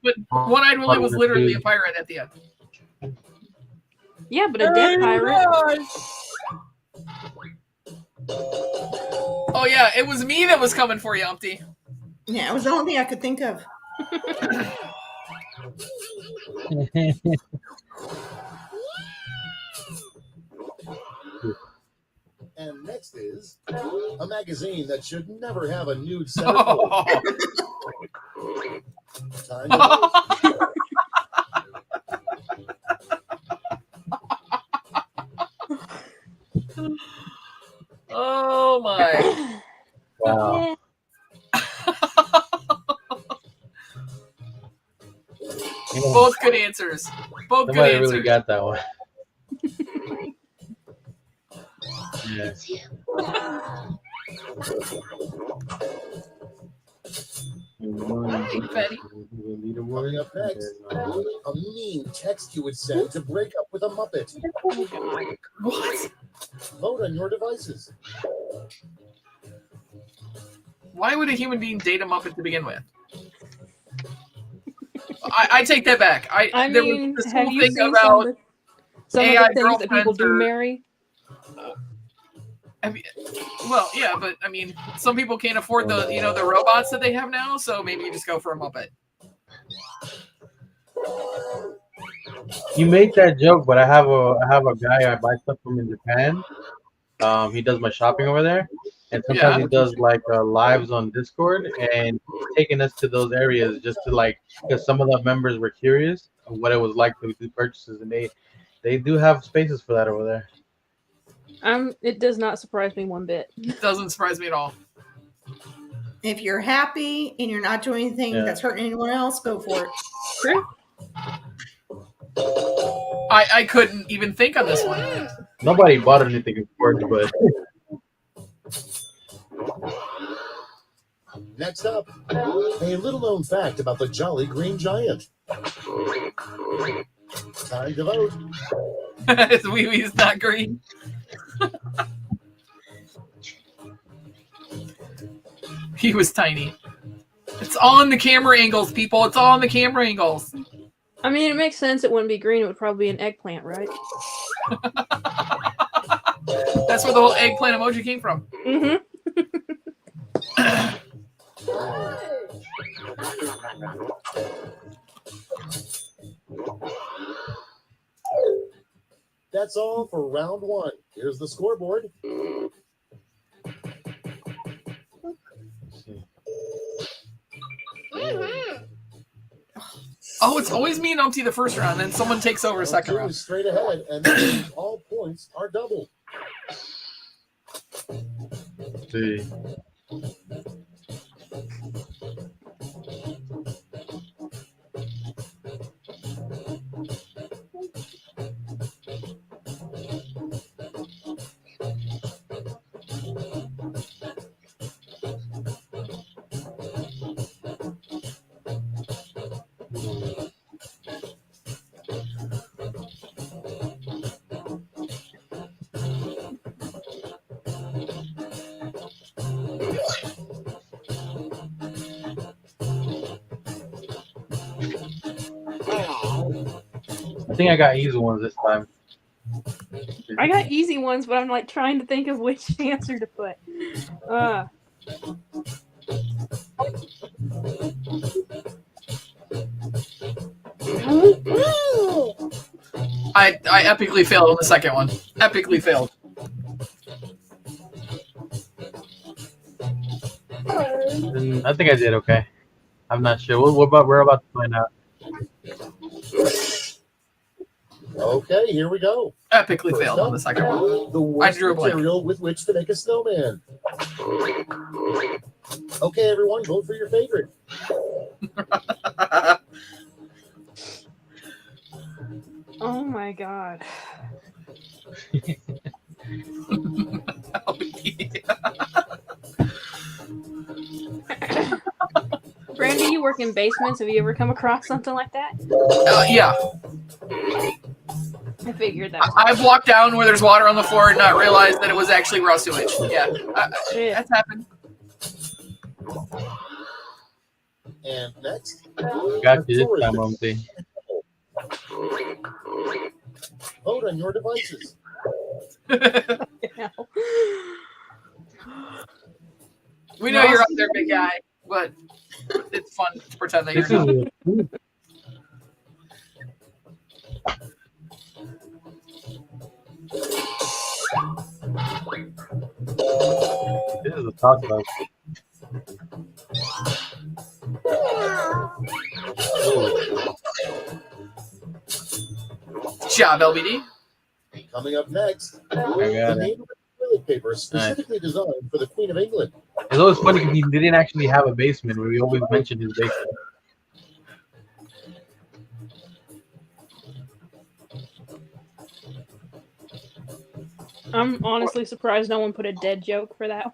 But One-Eyed Willie was literally a pirate at the end. Yeah, but a dead pirate. Oh, yeah, it was me that was coming for you, Umpty. Yeah, it was the only thing I could think of. And next is a magazine that should never have a nude centerfold. Time to vote. Oh, my. Wow. You know, Both good answers. Both good somebody answers. really got that one. Yes. Betty. Coming up next, a mean text you would send to break up with a Muppet. What? Vote on your devices. Why would a human being date a Muppet to begin with? I take that back. I there mean, was this have whole you thing seen about some of AI the things that people girlfriends do or- marry? I mean, well, yeah, but I mean, some people can't afford the the robots that they have now, so maybe you just go for a Muppet. You made that joke, but I have a guy I buy stuff from in Japan. He does my shopping over there, and sometimes Yeah. he does like lives on Discord, and he's taking us to those areas just to because some of the members were curious of what it was like to do purchases, and they do have spaces for that over there. It does not surprise me one bit. It doesn't surprise me at all. If you're happy and you're not doing anything that's hurting anyone else, go for it. Sure. I couldn't even think on this one. Nobody bought anything important, but Next up, a little known fact about the Jolly Green Giant. Time to vote. His wee-wee's not green. He was tiny. It's all in the camera angles, people. It's all in the camera angles. I mean, it makes sense. It wouldn't be green. It would probably be an eggplant, right? That's where the whole eggplant emoji came from. Mm-hmm. That's all for round one. Here's the scoreboard. Oh, it's always me and Umpty the first round, then someone takes over Round second two round. is straight ahead, and that means all points are doubled. see. I think I got easy ones this time. I got easy ones, but I'm like trying to think of which answer to put. I epically failed on the second one. Epically failed. I think I did okay. I'm not sure. We're about to find out. Okay, here we go. Epically First failed up, on the second one. The worst drew a blank. material with which to make a snowman. Okay, everyone, vote for your favorite. Oh my god. Oh, yeah. Brandy, you work in basements. Have you ever come across something like that? Yeah. I figured that. I've walked down where there's water on the floor and not realized that it was actually raw sewage. Yeah. Shit. That's happened. And next, Got you this time, Mumsy. vote on your devices. We know you're up there, big guy, but it's fun to pretend that you're not. This is a toss up. Job, LBD. Coming up next, I the got it. name of the toilet paper specifically designed for the Queen of England. It's always funny because he didn't actually have a basement. We always mentioned his basement. I'm honestly surprised no one put a dead joke for that.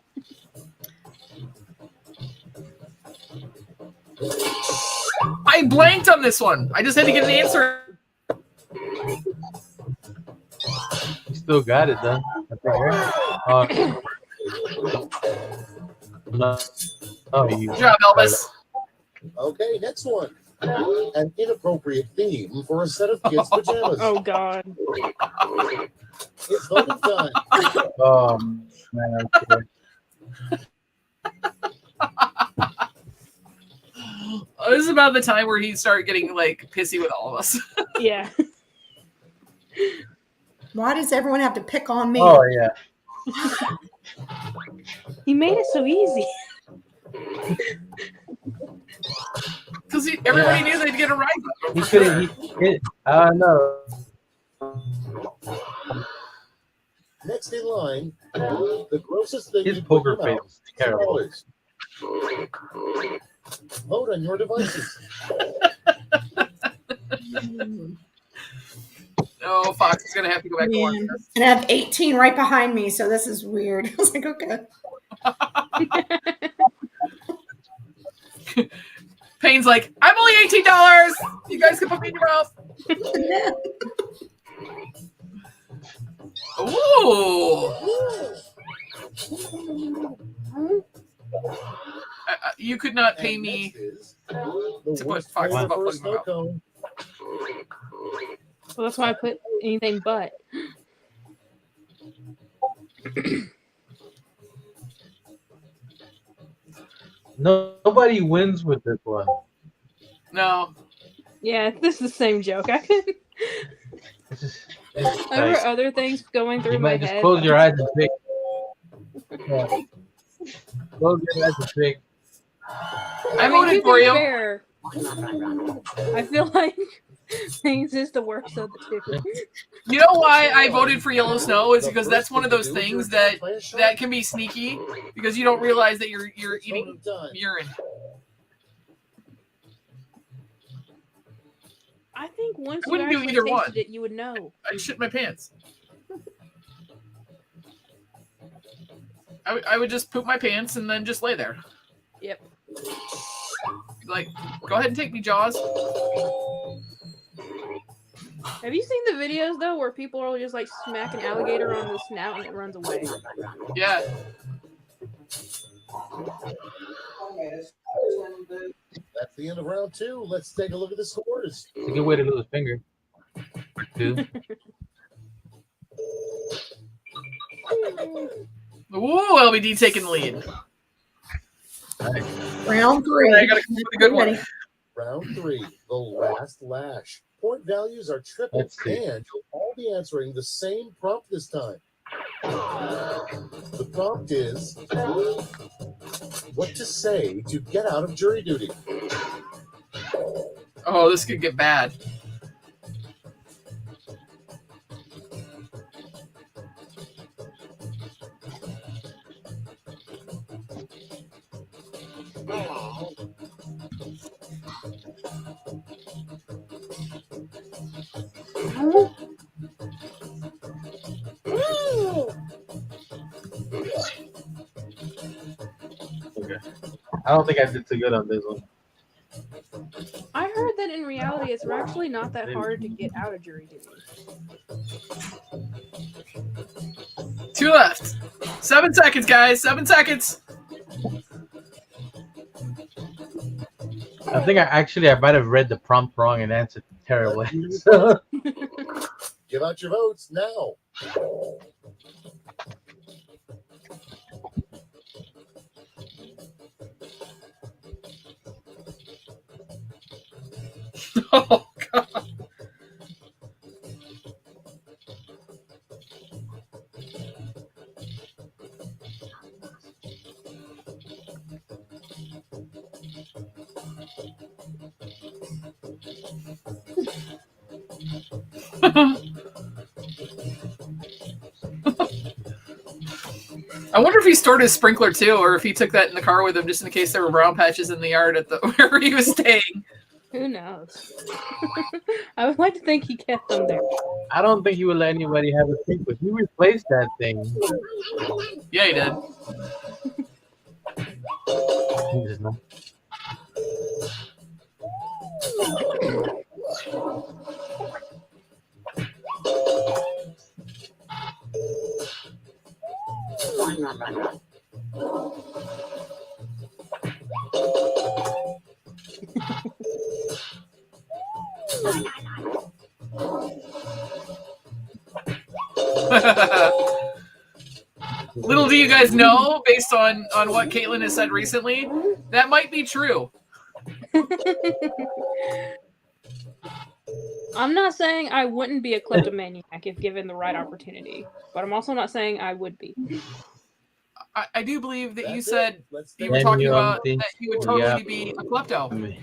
I blanked on this one. I just had to get an answer. You still got it, though. I think, right? No. Oh, you. Good job, Elvis. Okay, next one. An inappropriate theme for a set of kids' pajamas. Oh god. It's voting time. Oh, man. Okay. This is about the time where he started getting like pissy with all of us. Yeah. Why does everyone have to pick on me? Oh, yeah. He made it so easy. Because everybody knew they'd get a rise up. He couldn't. I don't know. Next in line, the grossest thing His you put in poker your face mouth is terrible. is vote on your devices. Oh, Fox is going to have to go back to watch Man. this. And I have 18 right behind me, so this is weird. I was like, okay. Payne's like, I'm only $18. You guys can put me in your mouth. Ooh. You could not pay And me next is to the put worst Fox flavor above for a putting them snow out. cone. Well, that's why I put anything but. Nobody wins with this one. No. Yeah, this is the same joke. I couldn't. There There were other things going through You my might just head. close your eyes and pick. Yeah. Close your eyes and pick. I I mean, voted to for be you. fair, I feel like Things is the worst of the two. You know why I voted for Yellow Snow is because that's one of those things that can be sneaky because you don't realize that you're eating urine. I think once I you wouldn't do actually either tasted one. it, you would know. I shit my pants. I would just poop my pants and then just lay there. Yep. Like, go ahead and take me, Jaws. Have you seen the videos though where people are just like smack an alligator on the snout and it runs away? Yeah. That's the end of round 2. Let's take a look at the scores. It's a good way to lose a finger. Or 2. Ooh, LBD taking the lead. Round 3. I gotta come up with a good one. Ready. Round 3, the last lash. Point values are tripled, Let's see. and you'll all be answering the same prompt this time. The prompt is, what to say to get out of jury duty. Oh, this could get bad. Okay. I don't think I did too good on this one. I heard that in reality it's actually not that hard to get out of jury duty. 2 left. 7 seconds, guys. 7 seconds. I think I might have read the prompt wrong and answered terribly. So, Give out your votes now. Oh, God. I wonder if he stored his sprinkler too, or if he took that in the car with him just in case there were brown patches in the yard at the where he was staying. Who knows? I would like to think he kept them there. I don't think he would let anybody have a think, but he replaced that thing. Yeah, he did. He just know. Little do you guys know, based on what Caitlin has said recently, that might be true. I'm not saying I wouldn't be a kleptomaniac if given the right opportunity, but I'm also not saying I would be. I do believe that you That's said it. Let's you take were a talking look. about that you would totally be a klepto.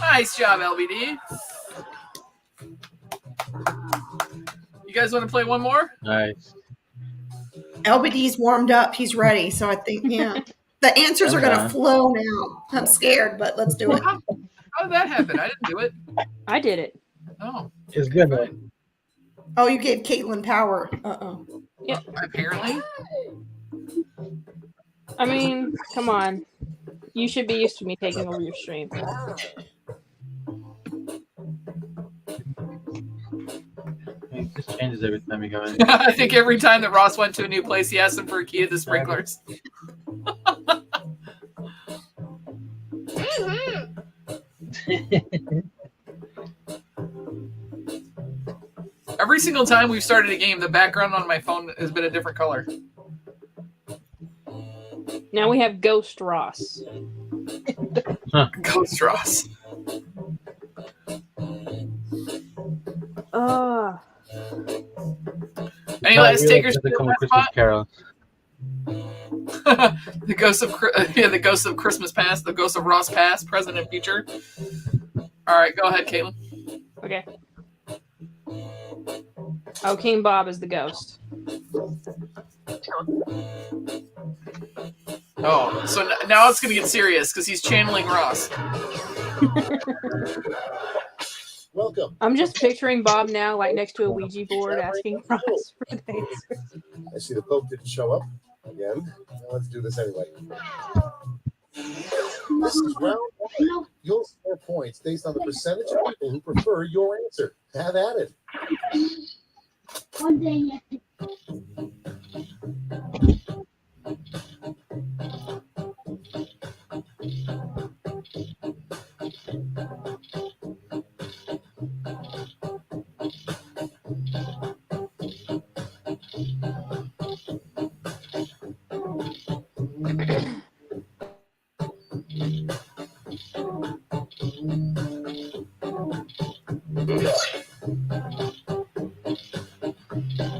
Nice job, LBD. You guys want to play one more? Nice. LBD's warmed up. He's ready. So I think, yeah. The answers are going to flow now. I'm scared, but let's do it. How did that happen? I didn't do it. I did it. Oh, It's good. right. Oh, you gave Caitlin power. Uh-oh. Yep. Apparently. I mean, come on. You should be used to me taking over your stream. It just changes every time you go in. I think every time that Ross went to a new place, he asked him for a key to the sprinklers. Every single time we've started a game, the background on my phone has been a different color. Now we have Ghost Ross. Ghost Ross. Any last takers for to the come last Christmas spot? carols. The ghost of the ghost of Christmas past, the ghost of Ross past, present, and future. All right, go ahead, Caitlin. Okay. Oh, King Bob is the ghost. Oh, so now it's gonna get serious because he's channeling Ross. Welcome. I'm just picturing Bob now, like next to a Ouija board, asking Ross for the answer. I see the Pope didn't show up again. Now let's do this anyway. This is round one. You'll score points based on the percentage of people who prefer your answer. Have at it.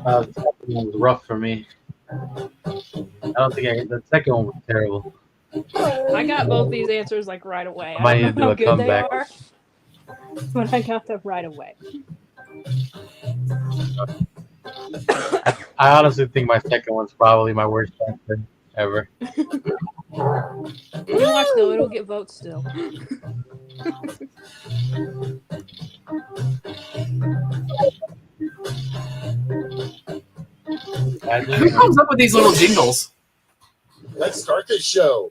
The second one was rough for me. I don't think the second one was terrible. I got both these answers like right away. I might I need don't to know do how a good they comeback. are, but I got them right away. I honestly think my second one's probably my worst answer ever. You watch though; it'll get votes still. Who comes up with these little jingles? Let's start this show.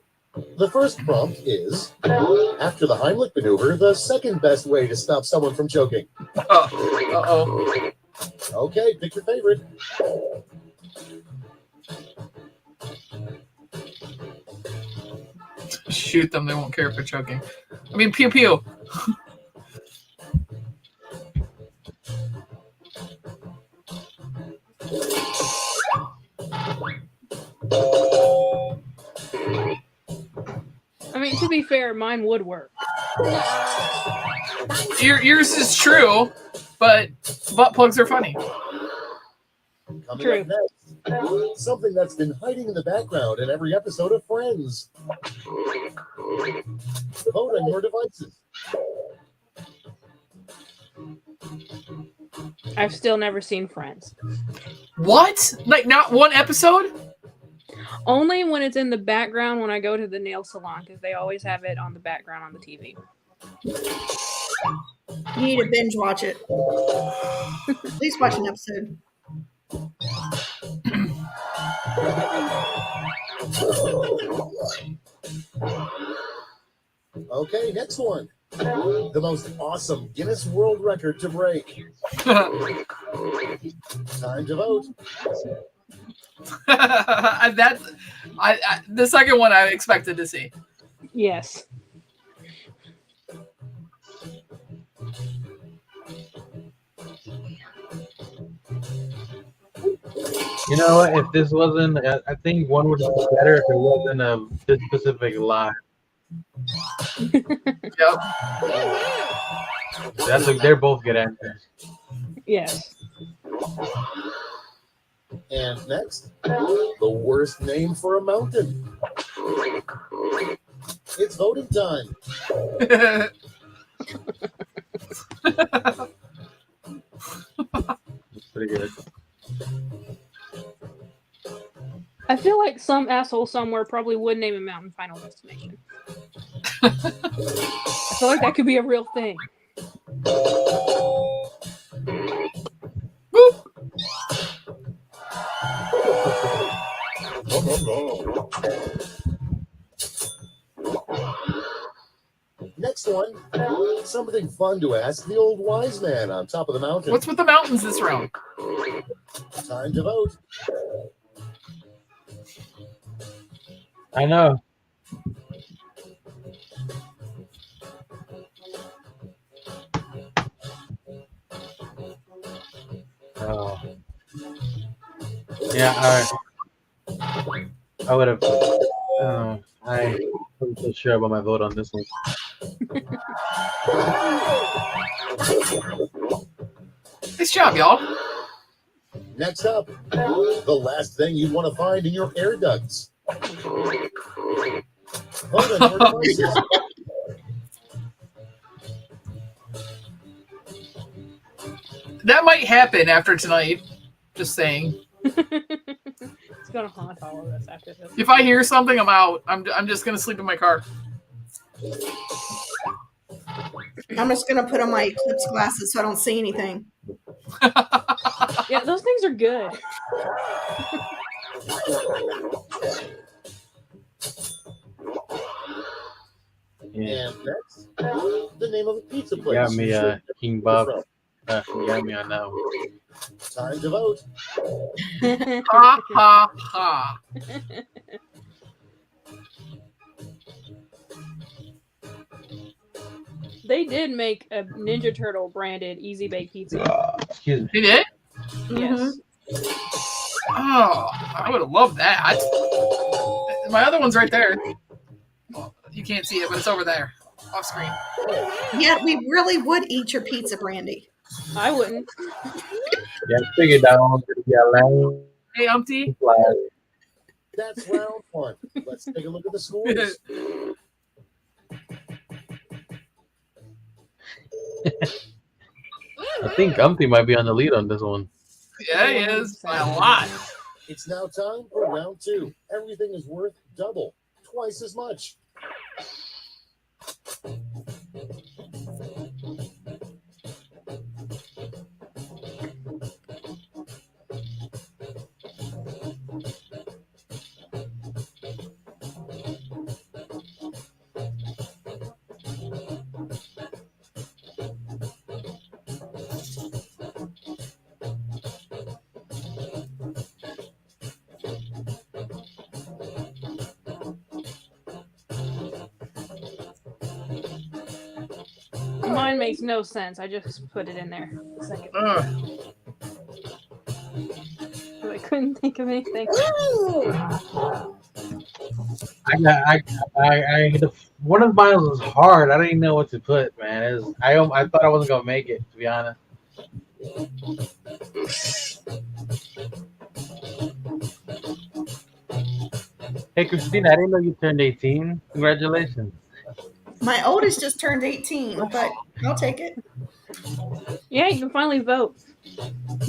The first prompt is, after the Heimlich maneuver, the second best way to stop someone from choking. Uh-oh. Okay, pick your favorite. Shoot them, they won't care for choking. I mean, pew pew. I mean, to be fair, mine would work. Yours is true, but butt plugs are funny. Coming True. up next, something that's been hiding in the background in every episode of Friends. Vote on your devices. I've still never seen Friends. What? Like not one episode? Only when it's in the background when I go to the nail salon, because they always have it on the background on the TV. You need to binge watch it. At least watch an episode. Okay, next one. The most awesome Guinness World Record to break. Time to vote. The second one I expected to see. Yes. You know what? If this wasn't, I think one would be better if it wasn't this specific lie. Yep. They're both good answers. Yes. And next, the worst name for a mountain. It's voting time. It's pretty good. I feel like some asshole somewhere probably would name a mountain Final Destination. I feel like that could be a real thing. Boop. Next one, something fun to ask the old wise man on top of the mountain. What's with the mountains this round? Time to vote. I know. Oh. Yeah, I would have. I wasn't so sure about my vote on this one. Nice job, y'all. Next up, the last thing you'd want to find in your air ducts. Vote on your devices. That might happen after tonight. Just saying. It's gonna haunt all of us after this. If I hear something, I'm out. I'm just gonna sleep in my car. I'm just gonna put on my eclipse glasses so I don't see anything. Yeah, those things are good. Yeah. And next, the name of a pizza place. Got me you should King order Bob. from. Got me on that one. Time to vote. Ha ha ha. They did make a Ninja Turtle branded Easy Bake Pizza. Excuse me. You did? Yes. Oh, I would have loved that. My other one's right there. Well, you can't see it, but it's over there, off screen. Yeah, we really would eat your pizza, Brandy. I wouldn't. Yeah, I figured that one could be a land Hey, Umpty. flag. That's round one. Let's take a look at the scores. I think Gumpy might be on the lead on this one. Yeah, he is by a lot. It's now time for round two. Everything is worth double, twice as much. Mine makes no sense. I just put it in there a second. I couldn't think of anything. One of mine was hard. I didn't know what to put, man. I thought I wasn't gonna make it, to be honest. Hey, Christina, I didn't know you turned 18. Congratulations. My oldest just turned 18, but I'll take it. Yeah, you can finally vote. Let's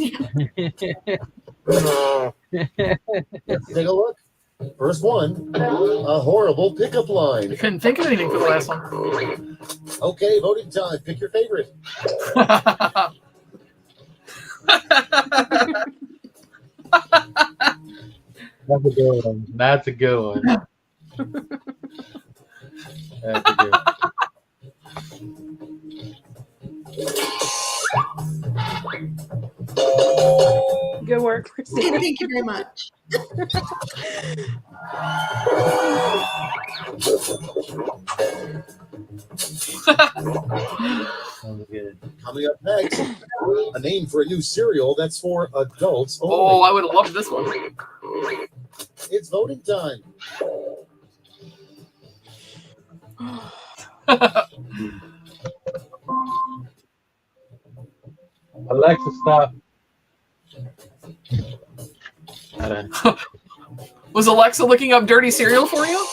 take a look. First one, a horrible pickup I line. couldn't think of anything for the last one. Okay, voting time. Pick your favorite. That's a good one. That's a good one. That's a good one. Good work, Christina. Thank you very much. Sounds good. Coming up next, a name for a new cereal that's for adults only. Oh, I would have loved this one. It's voting time. Alexa, stop. Was Alexa looking up dirty cereal for you?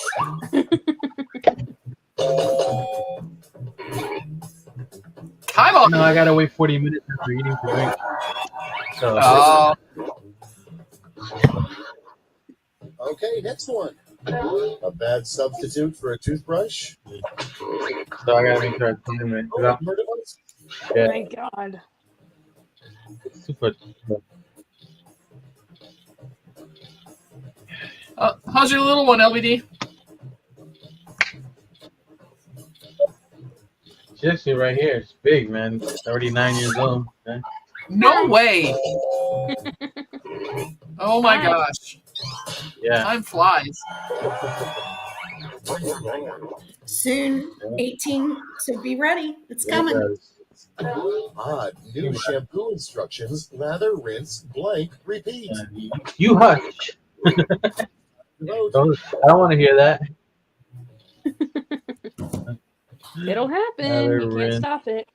Come on. No, I gotta wait 40 minutes after eating to drink. So, Oh, Okay, next one. A bad substitute for a toothbrush. so I gotta make sure I time it. Your device. Yeah, Thank God. super. how's your little one, LBD? She's actually right here. It's big, man. 39 years old. Okay? No way. Oh my Hi. gosh. Yeah. Time flies. Soon, 18, so be ready. It's coming. Odd new shampoo instructions. Lather, rinse, blank, repeat. You hush. Vote. I don't want to hear that. It'll happen. Another You can't rinse. stop it.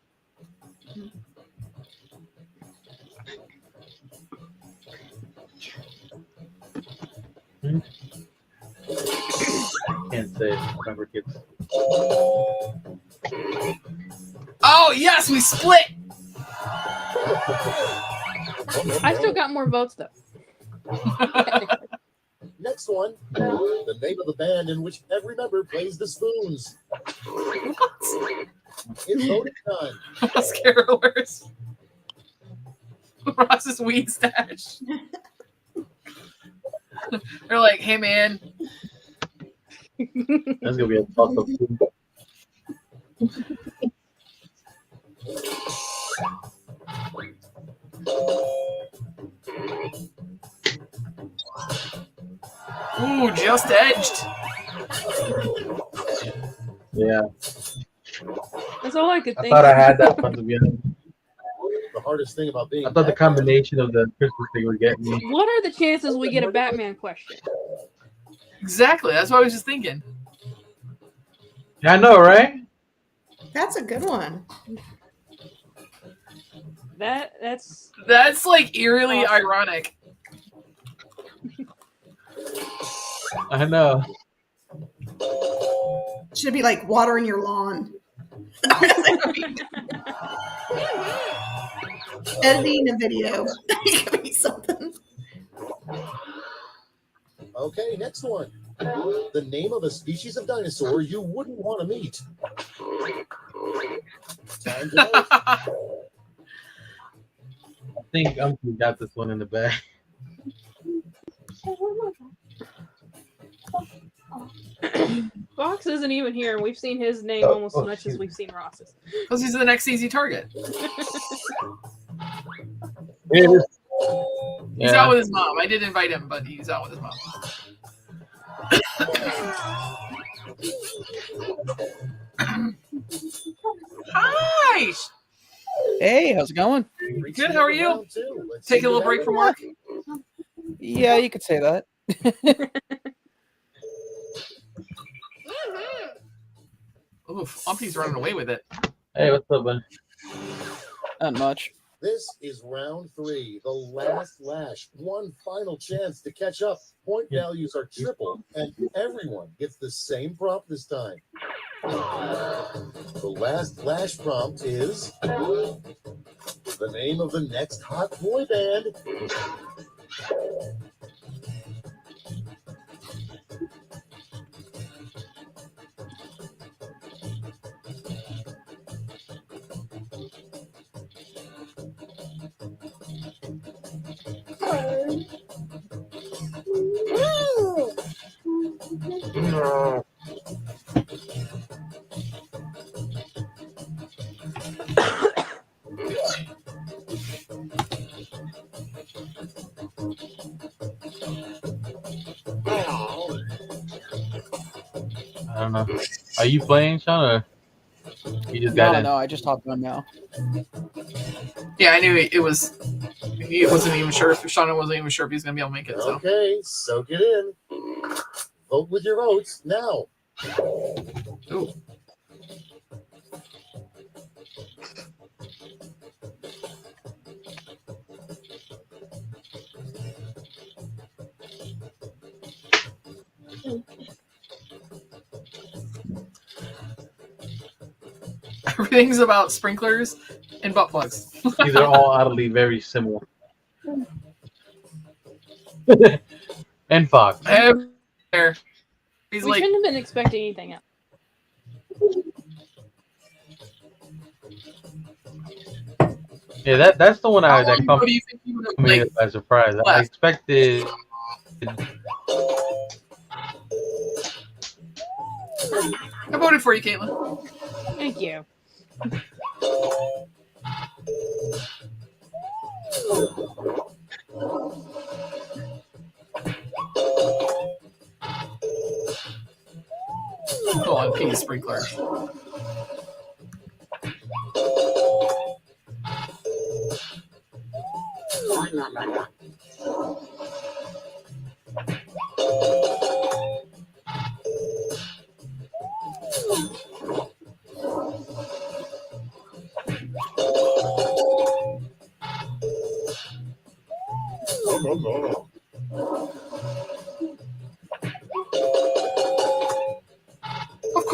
Can't say. Remember, kids. Oh yes, we split. I still got more votes though. Next one, the name of the band in which every member plays the spoons. What? It's voting time. Ross Carolers. Ross's weed stash. They're like, hey man. That's gonna be a toss up. Ooh, just edged. Yeah, That's all I could I think. thought I had that one to be honest. The hardest thing about being I thought the Batman combination of the Christmas thing would get me. What are the chances we get a Batman question? Exactly. That's what I was just thinking. Yeah, I know, right? That's a good one. That's That's like eerily Awesome. ironic. I know. Should be like watering your lawn. Editing a video. That could be something. Okay, next one. The name of a species of dinosaur you wouldn't want to meet. Time to vote. I think Uncle got this one in the bag. Fox isn't even here, and we've seen his name almost as much as shoot. we've seen Ross's. Because he's the next easy target. It is. He's out with his mom. I did invite him, but he's out with his mom. Hi. Hey, how's it going? Good, how are you? Round two. Let's Take see a little who break has from it. work. Yeah, you could say that. Oof, Umpty's running away with it. Hey, what's up, man? Not much. This is round three, the last lash. One final chance to catch up. Point values are triple, and everyone gets the same prompt this time. The last lash prompt is the name of the next hot boy band. I don't know. Are you playing, Sean, or you just got in? No, I just hopped on now. Yeah, I knew it was. He wasn't even sure if Shauna wasn't even sure if he's gonna be able to make it. So Okay, soak it in. Vote with your votes now. Ooh. Everything's about sprinklers and butt plugs. These are all oddly very similar. And Fox. Everywhere. He's We like, shouldn't have been expecting anything else. Yeah, that's the one how that long ago caught do you think you would have me like? by surprise. I left? expected. I voted for you, Caitlin. Thank you. Go on, P sprinkler.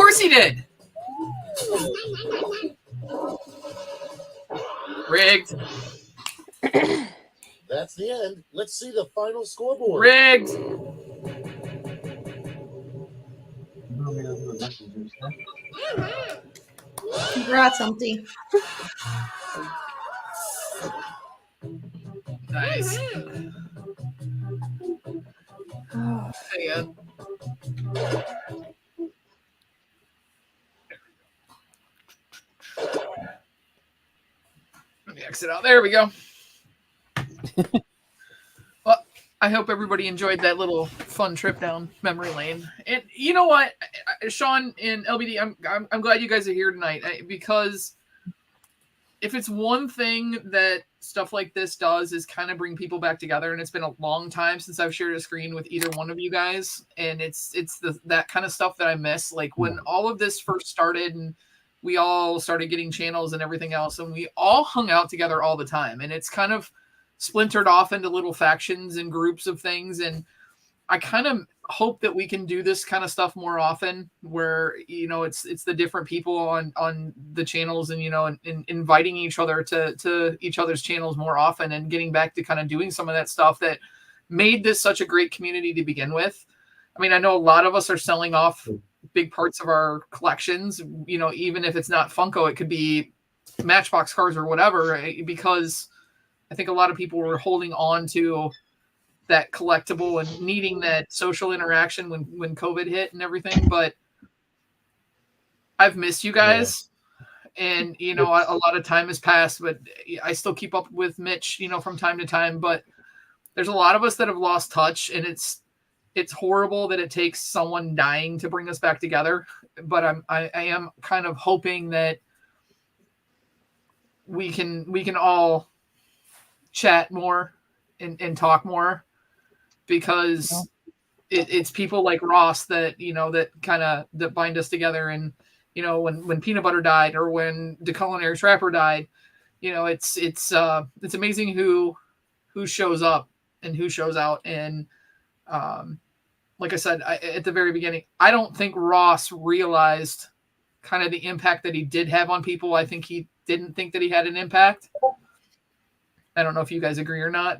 course he did. Rigged. That's the end. Let's see the final scoreboard. Rigged. Congrats, Humpty. Nice. Hang on. Let me exit out. There we go. Well, I hope everybody enjoyed that little fun trip down memory lane. And you know what, Sean and LBD, I'm glad you guys are here tonight because if it's one thing that stuff like this does is kind of bring people back together, and it's been a long time since I've shared a screen with either one of you guys, and it's that kind of stuff that I miss. Like when all of this first started and we all started getting channels and everything else, and we all hung out together all the time, and it's kind of splintered off into little factions and groups of things. And I kind of hope that we can do this kind of stuff more often where, you know, it's the different people on the channels and, you know, and inviting each other to each other's channels more often and getting back to kind of doing some of that stuff that made this such a great community to begin with. I mean, I know a lot of us are selling off big parts of our collections, you know, even if it's not Funko, it could be Matchbox cars or whatever, because I think a lot of people were holding on to that collectible and needing that social interaction when COVID hit and everything. But I've missed you guys. And, you know, a lot of time has passed, but I still keep up with Mitch, you know, from time to time. But there's a lot of us that have lost touch, and it's horrible that it takes someone dying to bring us back together. But I am kind of hoping that we can all chat more and talk more, because it's people like Ross that, you know, that bind us together. And, you know, when Peanut Butter died or when the Culinary Trapper died, you know, it's amazing who shows up and who shows out. And like I said at the very beginning, I don't think Ross realized kind of the impact that he did have on people. I think he didn't think that he had an impact. I don't know if you guys agree or not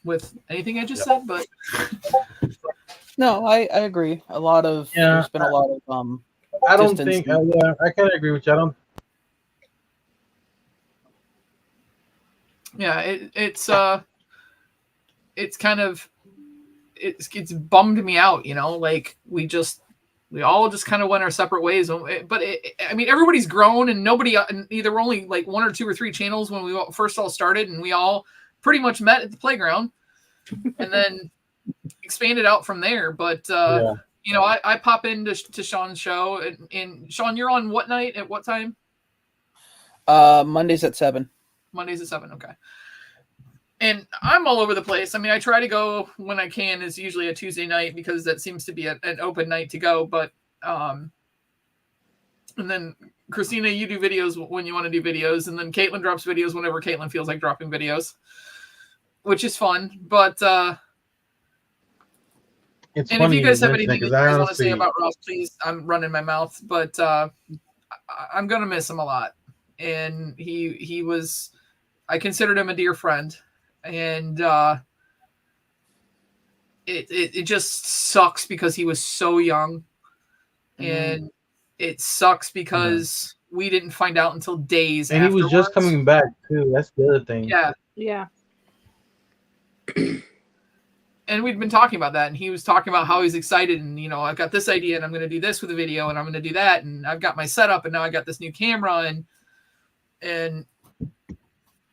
with anything I just said, but No, I agree. There's been a lot of I don't think I kind of agree with you. I don't. Yeah, it's kind of it's bummed me out, you know, like we all just kind of went our separate ways. But I mean, everybody's grown, and nobody, either we're only like 1 or 2 or 3 channels when we first all started, and we all pretty much met at the playground and then expanded out from there. But, you know, I pop into Sean's show, and Sean, you're on what night at what time? Mondays at 7. Mondays at 7. Okay. And I'm all over the place. I mean, I try to go when I can. Is usually a Tuesday night because that seems to be an open night to go. But and then Christina, you do videos when you want to do videos, and then Caitlin drops videos whenever Caitlin feels like dropping videos, which is fun. But It's and funny if you guys have mention anything it, that you 'cause guys want to say about Ross, please. I'm running my mouth, but I'm gonna miss him a lot. And he was, I considered him a dear friend. And it just sucks because he was so young, and it sucks because we didn't find out until days and afterwards. he was just coming back too. That's the other thing. Yeah. And we'd been talking about that, and he was talking about how he's excited, and, you know, I've got this idea, and I'm going to do this with a video, and I'm going to do that, and I've got my setup, and now I got this new camera, and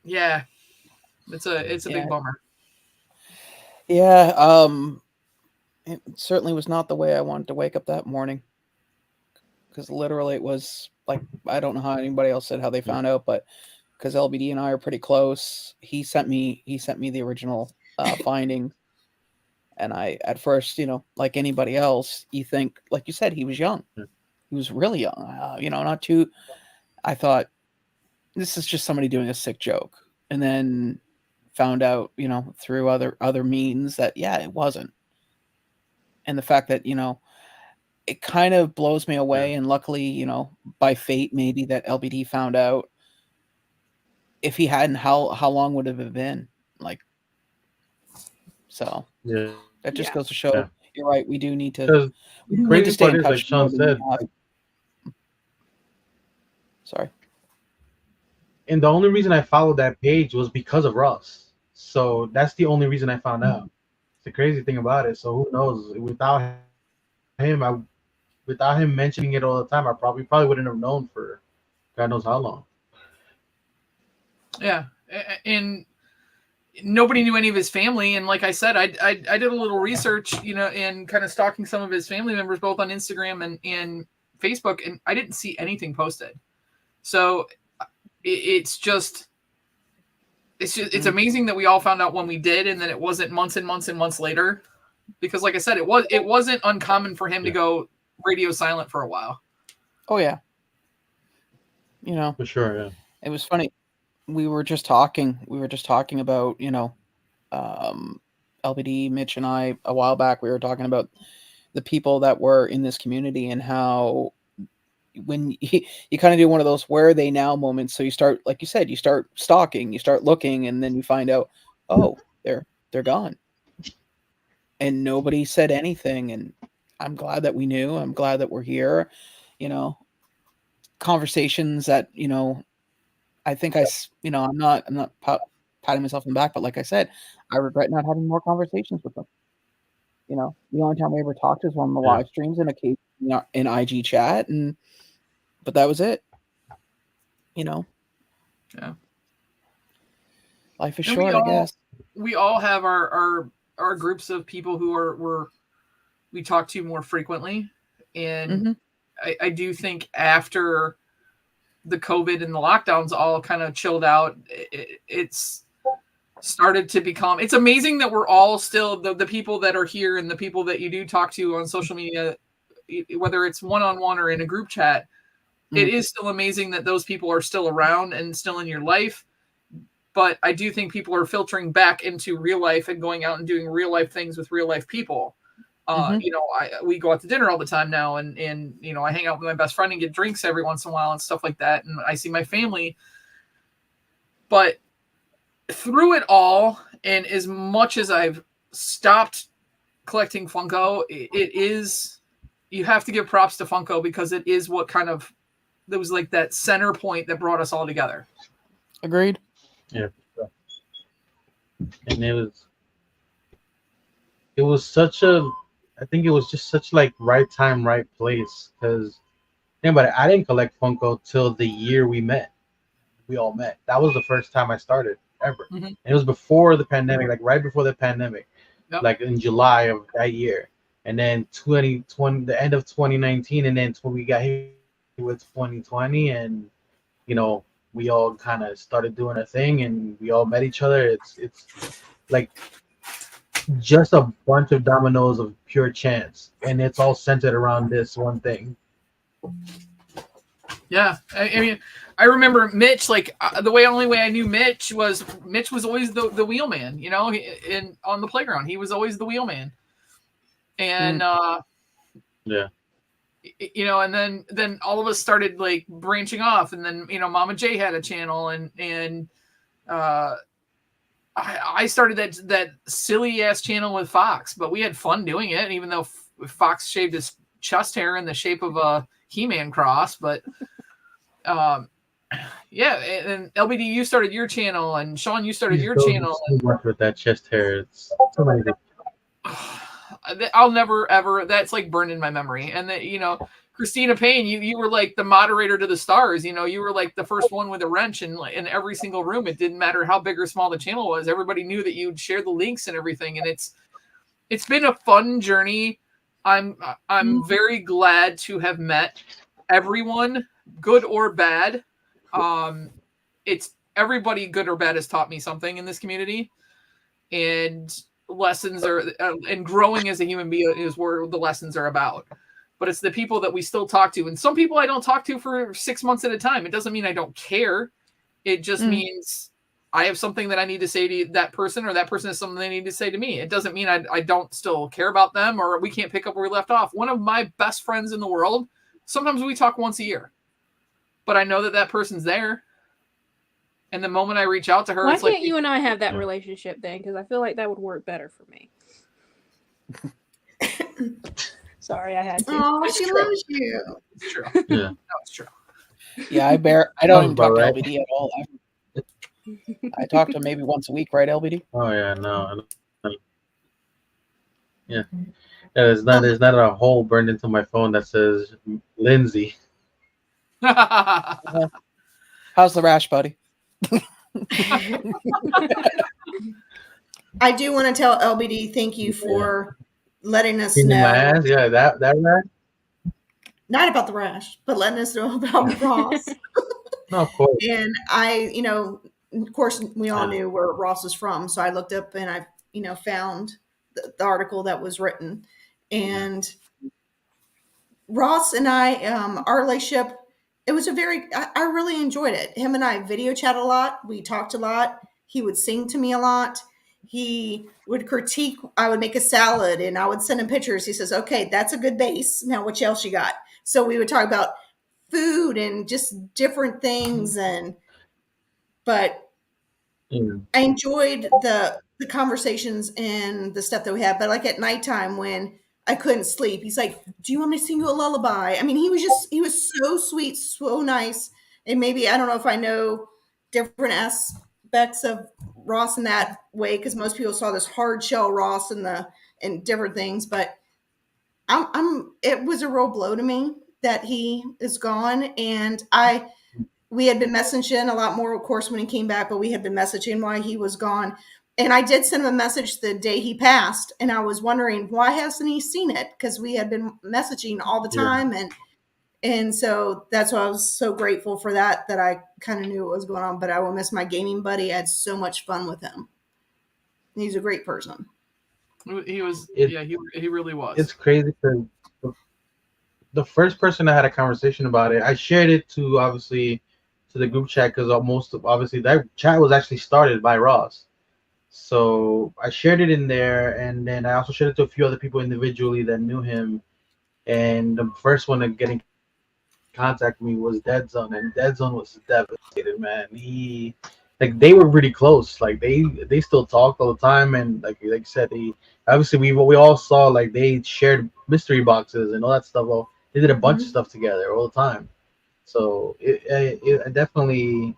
yeah. It's a big bummer. Yeah, it certainly was not the way I wanted to wake up that morning. Because literally it was like, I don't know how anybody else said how they found out, but because LBD and I are pretty close, he sent me the original finding. And I, at first, you know, like anybody else, you think, like you said, he was young. He was really young, you know, not too. I thought, this is just somebody doing a sick joke. And then found out, you know, through other means that, yeah, it wasn't. And the fact that, you know, it kind of blows me away. And luckily, you know, by fate, maybe that LBD found out. If he hadn't, how long would it have been? Like, so Yeah. that just Yeah. goes to show Yeah. you're right. We do need to. Because We do need crazy to stay part in is, like touch Sean more than we said, have. Sorry. and the only reason I followed that page was because of Russ. So that's the only reason I found out. It's the crazy thing about it. So who knows? Him, without him mentioning it all the time, I probably wouldn't have known for God knows how long. Yeah, and nobody knew any of his family. And like I said, I did a little research, you know, and kind of stalking some of his family members, both on Instagram and Facebook, and I didn't see anything posted. So it's amazing that we all found out when we did, and that it wasn't months and months and months later. Because, like I said, it wasn't uncommon for him to go radio silent for a while. Oh yeah. You know, For sure, yeah. it was funny. We were just talking about, you know, LBD, Mitch and I, a while back, we were talking about the people that were in this community and how when you kind of do one of those where are they now moments. So you start, like you said, you start stalking, you start looking, and then you find out, oh, they're gone. And nobody said anything. And I'm glad that we knew. I'm glad that we're here. You know, conversations that, you know, I think you know, I'm not patting myself on the back, but like I said, I regret not having more conversations with them. You know, the only time we ever talked was on the live streams and occasionally, you know, in IG chat, but that was it. You know, Yeah, life is and short, I guess. We all have our groups of people who we talk to more frequently, and I do think after the COVID and the lockdowns all kind of chilled out, it's started to become, it's amazing that we're all still the people that are here and the people that you do talk to on social media, whether it's one-on-one or in a group chat, it is still amazing that those people are still around and still in your life. But I do think people are filtering back into real life and going out and doing real life things with real life people. You know, we go out to dinner all the time now, and you know, I hang out with my best friend and get drinks every once in a while and stuff like that, and I see my family. But through it all, and as much as I've stopped collecting Funko, it is, you have to give props to Funko because it is what kind of, there was like that center point that brought us all together. Agreed. Yeah. And it was such a, I think it was just such like right time, right place. Because think about it, I didn't collect Funko till the year we met. We all met. That was the first time I started ever. And it was before the pandemic, like right before the pandemic, like in July of that year. And then 2020, the end of 2019, and then we got hit with 2020, and you know, we all kind of started doing a thing, and we all met each other. It's like just a bunch of dominoes of pure chance, and it's all centered around this one thing. Yeah, I mean, I remember Mitch, like the only way I knew Mitch was always the wheelman, you know, on the playground. He was always the wheelman. And, you know, and then all of us started like branching off, and then, you know, Mama J had a channel, and I started that silly ass channel with Fox, but we had fun doing it, even though Fox shaved his chest hair in the shape of a He-Man cross. But yeah, and LBD, you started your channel, and Sean, you started your channel. So much with that chest hair, it's so many things. I'll never ever, that's like burned in my memory. And that, you know, Christina Payne, you were like the moderator to the stars. You know, you were like the first one with a wrench in every single room. It didn't matter how big or small the channel was. Everybody knew that you'd share the links and everything. And it's been a fun journey. I'm very glad to have met everyone, good or bad. It's everybody, good or bad, has taught me something in this community, and lessons are, and growing as a human being is where the lessons are about. But it's the people that we still talk to, and some people I don't talk to for 6 months at a time. It doesn't mean I don't care. It just means I have something that I need to say to that person, or that person has something they need to say to me. It doesn't mean I don't still care about them, or we can't pick up where we left off. One of my best friends in the world, sometimes we talk once a year, but I know that that person's there. And the moment I reach out to her, Why it's can't like, you and I have that relationship then? Because I feel like that would work better for me. Sorry, I had to. Oh, It's she true. loves you. It's true. Yeah. No, it's true. Yeah, I don't Sounds even talk about to right. LBD at all. I talk to him maybe once a week, right, LBD? Oh yeah, no. Yeah. There's not a hole burned into my phone that says Lindsay. How's the rash, buddy? I do want to tell LBD thank you for letting us In my know. ass, yeah, that right? Not about the rash, but letting us know about Ross. No, of course. And I, of course, we all Yeah. knew where Ross was from. So I looked up and I, found the article that was written. And Ross and I, our relationship, it was I really enjoyed it. Him and I video chat a lot. We talked a lot. He would sing to me a lot. He would critique. I would make a salad and I would send him pictures. He says, okay, that's a good base. Now, what else you got? So we would talk about food and just different things. But Yeah. I enjoyed the conversations and the stuff that we had. But like at nighttime when I couldn't sleep, he's like, "Do you want me to sing you a lullaby?" I mean, he was so sweet, so nice. And maybe I don't know if I know different aspects of Ross in that way because most people saw this hard shell Ross and different things. But it was a real blow to me that he is gone, and we had been messaging a lot more, of course, when he came back, but we had been messaging why he was gone. And I did send him a message the day he passed, and I was wondering why hasn't he seen it? Because we had been messaging all the time, and so that's why I was so grateful for that I kind of knew what was going on. But I will miss my gaming buddy. I had so much fun with him. He's a great person. He was, he really was. It's crazy because the first person that had a conversation about it, I shared it to the group chat because obviously that chat was actually started by Ross. So I shared it in there, and then I also shared it to a few other people individually that knew him. And the first one to get in contact with me was Dead Zone, and Dead Zone was devastated, man. They were really close. Like they still talked all the time, and like I said, we all saw like they shared mystery boxes and all that stuff. Well, they did a bunch of stuff together all the time. So it definitely,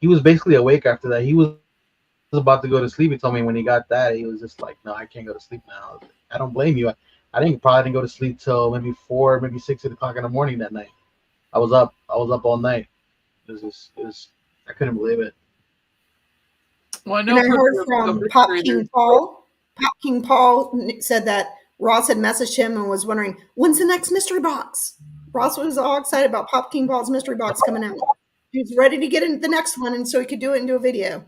he was basically awake after that. He was about to go to sleep. He told me when he got that, he was just like, "No, I can't go to sleep now." I don't blame you. I probably didn't go to sleep till maybe 4, maybe 6 o'clock in the morning that night. I was up all night. It was I couldn't believe it. Well, I know And I heard from Pop King Paul. Pop King Paul said that Ross had messaged him and was wondering, when's the next mystery box? Ross was all excited about Pop King Paul's mystery box coming out. He was ready to get into the next one, and so he could do it and do a video.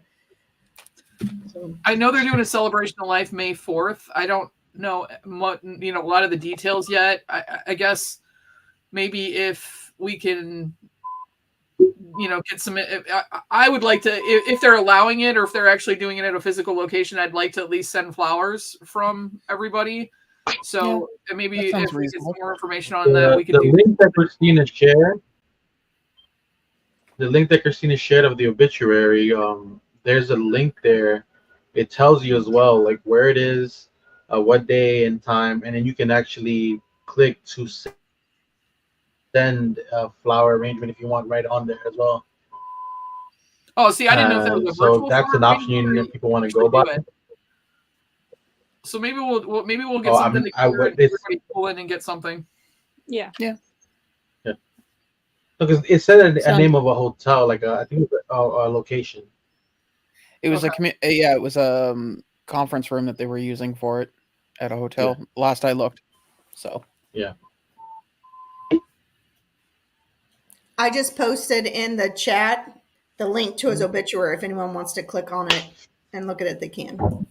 So. I know they're doing a celebration of life May 4th. I don't know a lot of the details yet. I guess maybe if we can get some. I would like to, if they're allowing it or if they're actually doing it at a physical location, I'd like to at least send flowers from everybody. So maybe if we get some more information on that, we could do. Link that Christina shared. The link that Christina shared of the obituary. There's a link there. It tells you as well, like where it is, what day and time, and then you can actually click to send a flower arrangement if you want right on there as well. Oh, see, I didn't know if that was a virtual. So that's an option if people want to go by it. So maybe we'll get something together and everybody pull in and get something. Yeah. Because it said a name of a hotel, like I think it was a location. It was it was a conference room that they were using for it at a hotel. Last I looked. So yeah. I just posted in the chat the link to his obituary. If anyone wants to click on it and look at it, they can.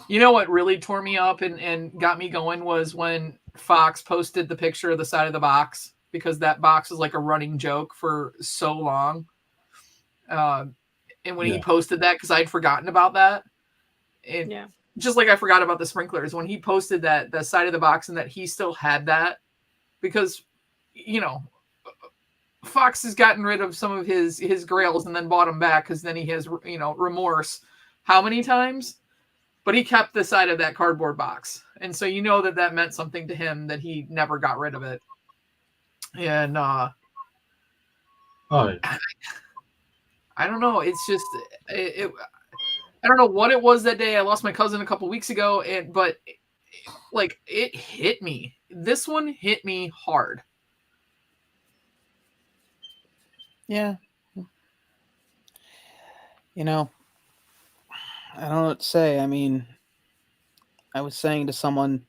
You know what really tore me up and got me going was when Fox posted the picture of the side of the box, because that box was like a running joke for so long. And when he posted that, because I'd forgotten about that, and Yeah. just like I forgot about the sprinklers, when he posted that the side of the box and that he still had that, because Fox has gotten rid of some of his grails and then bought them back because then he has remorse. How many times? But he kept the side of that cardboard box, and so that meant something to him that he never got rid of it. And I don't know. It's just I don't know what it was that day. I lost my cousin a couple weeks ago, but it hit me. This one hit me hard. Yeah. I don't know what to say. I mean, I was saying to someone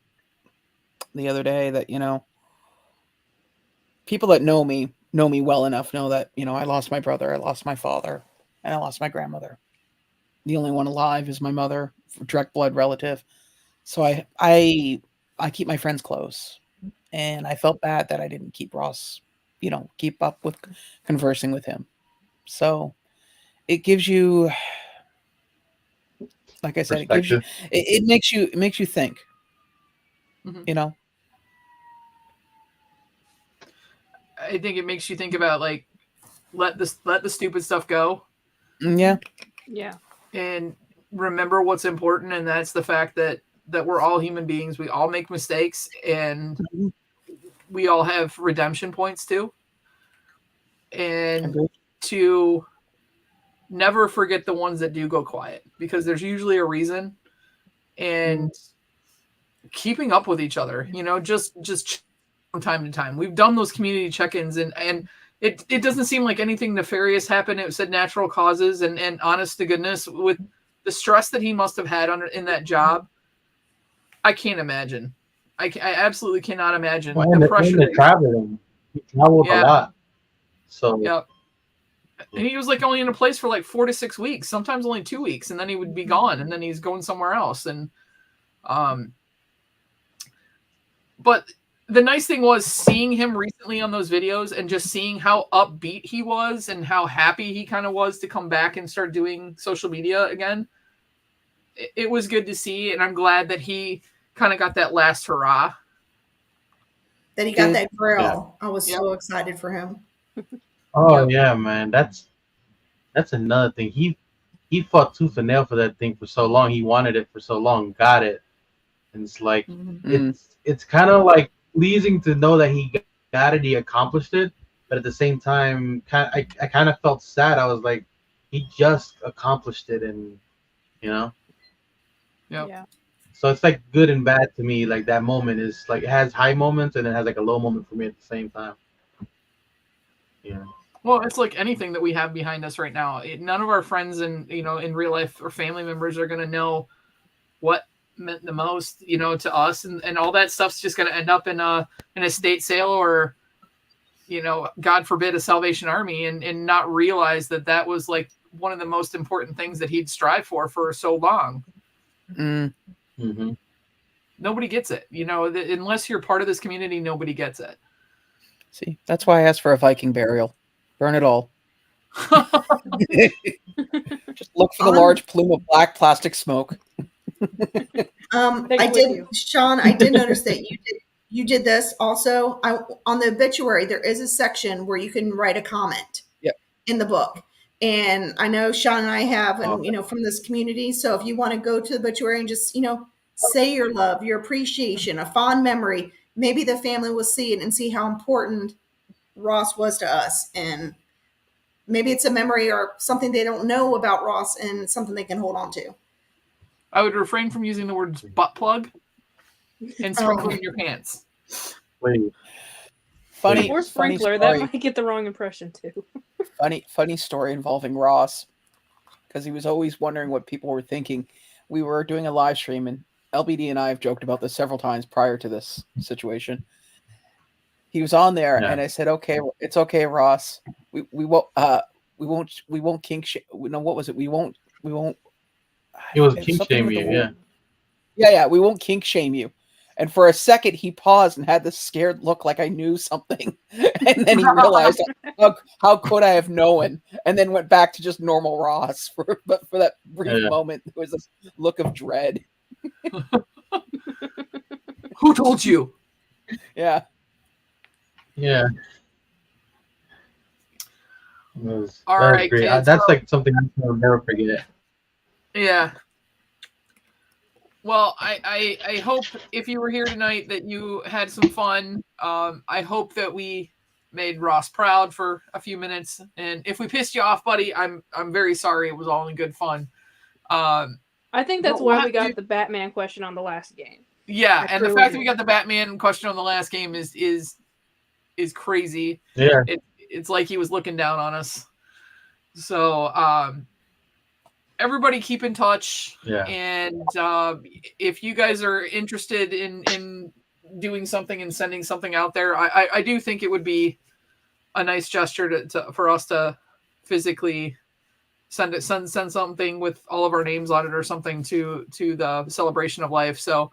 the other day that, people that know me well enough know that, I lost my brother, I lost my father, and I lost my grandmother. The only one alive is my mother, direct blood relative. So I keep my friends close, and I felt bad that I didn't keep Ross, keep up with conversing with him. So it gives you, like I said, it makes you think, Mm-hmm. I think it makes you think about let the stupid stuff go. Yeah. Yeah. And remember what's important, and that's the fact that we're all human beings. We all make mistakes, and we all have redemption points too. And to never forget the ones that do go quiet, because there's usually a reason. And keeping up with each other, just from time to time. We've done those community check-ins, and it doesn't seem like anything nefarious happened. It said natural causes, and honest to goodness, with the stress that he must have had in that job, I can't imagine. I absolutely cannot imagine the pressure. And the traveling. He traveled a lot. So yeah. And he was only in a place for 4 to 6 weeks, sometimes only 2 weeks, and then he would be gone, and then he's going somewhere else. And but the nice thing was seeing him recently on those videos and just seeing how upbeat he was and how happy he kind of was to come back and start doing social media again. It was good to see, and I'm glad that he kind of got that last hurrah. That he got that grill. Yeah. I was so excited for him. Oh yeah, man. That's another thing. He fought tooth and nail for that thing for so long. He wanted it for so long, got it. And it's it's kind of pleasing to know that he got it, he accomplished it, but at the same time, I kind of felt sad. I was like, he just accomplished it, and Yeah. So it's good and bad to me. That moment is it has high moments and it has a low moment for me at the same time. Yeah. Well, it's like anything that we have behind us right now. None of our friends in real life or family members are going to know what meant the most, to us, and all that stuff's just going to end up in an estate sale or, God forbid, a Salvation Army, and not realize that was one of the most important things that he'd strive for so long. Mm-hmm. Nobody gets it, unless you're part of this community. Nobody gets it. See, that's why I asked for a Viking burial. Burn it all. Just look for the large plume of black plastic smoke. Sean, I did notice that you did this also. On the obituary, there is a section where you can write a comment in the book. And I know Sean and I have, from this community. So if you want to go to the obituary and just, say your love, your appreciation, a fond memory, maybe the family will see it and see how important Ross was to us. And maybe it's a memory or something they don't know about Ross and something they can hold on to. I would refrain from using the words butt plug and sprinkle in your pants. Wait. Or sprinkler, that might get the wrong impression too. Funny story involving Ross, because he was always wondering what people were thinking. We were doing a live stream, and LBD and I have joked about this several times prior to this situation. He was on there, and I said, "Okay, it's okay, Ross. We won't kink shame. No, what was it? We won't. It was kink shame you, yeah. We won't kink shame you." And for a second, he paused and had this scared look, like I knew something, and then he realized How could I have known? And then went back to just normal Ross. But for that brief moment, there was a look of dread. Who told you? Yeah. Yeah. All That was right, great. kids. That's like something I'll never forget. Yeah. Well, I hope if you were here tonight that you had some fun. I hope that we made Ross proud for a few minutes. And if we pissed you off, buddy, I'm very sorry. It was all in good fun. I think that's But we'll why have we got to- the Batman question on the last game. Yeah, I and the truly fact that we do. got the Batman question on the last game is crazy. Yeah. It's like he was looking down on us. So everybody keep in touch. Yeah. And if you guys are interested in doing something and sending something out there, I do think it would be a nice gesture for us to physically send something with all of our names on it or something to the celebration of life. So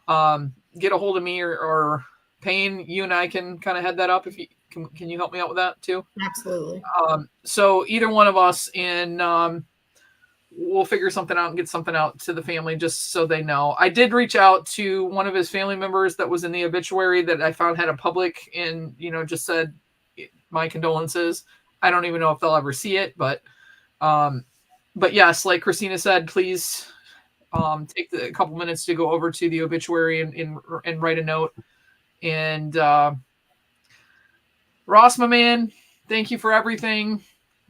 get a hold of me or Payne. You and I can kind of head that up. If you can you help me out with that too? Absolutely. So either one of us, and we'll figure something out and get something out to the family just so they know. I did reach out to one of his family members that was in the obituary that I found had a public and, just said my condolences. I don't even know if they'll ever see it, but yes, like Christina said, please take a couple minutes to go over to the obituary and write a note. And Ross, my man, thank you for everything,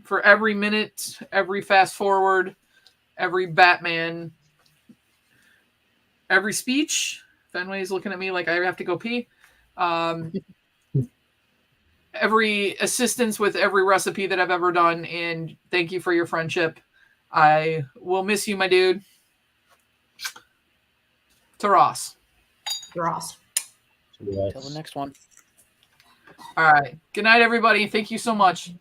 for every minute, every fast forward, every Batman, every speech. Fenway's looking at me like I have to go pee. Every assistance with every recipe that I've ever done, and thank you for your friendship. I will miss you, my dude. To Ross. Ross. Till the next one. All right. Good night, everybody. Thank you so much.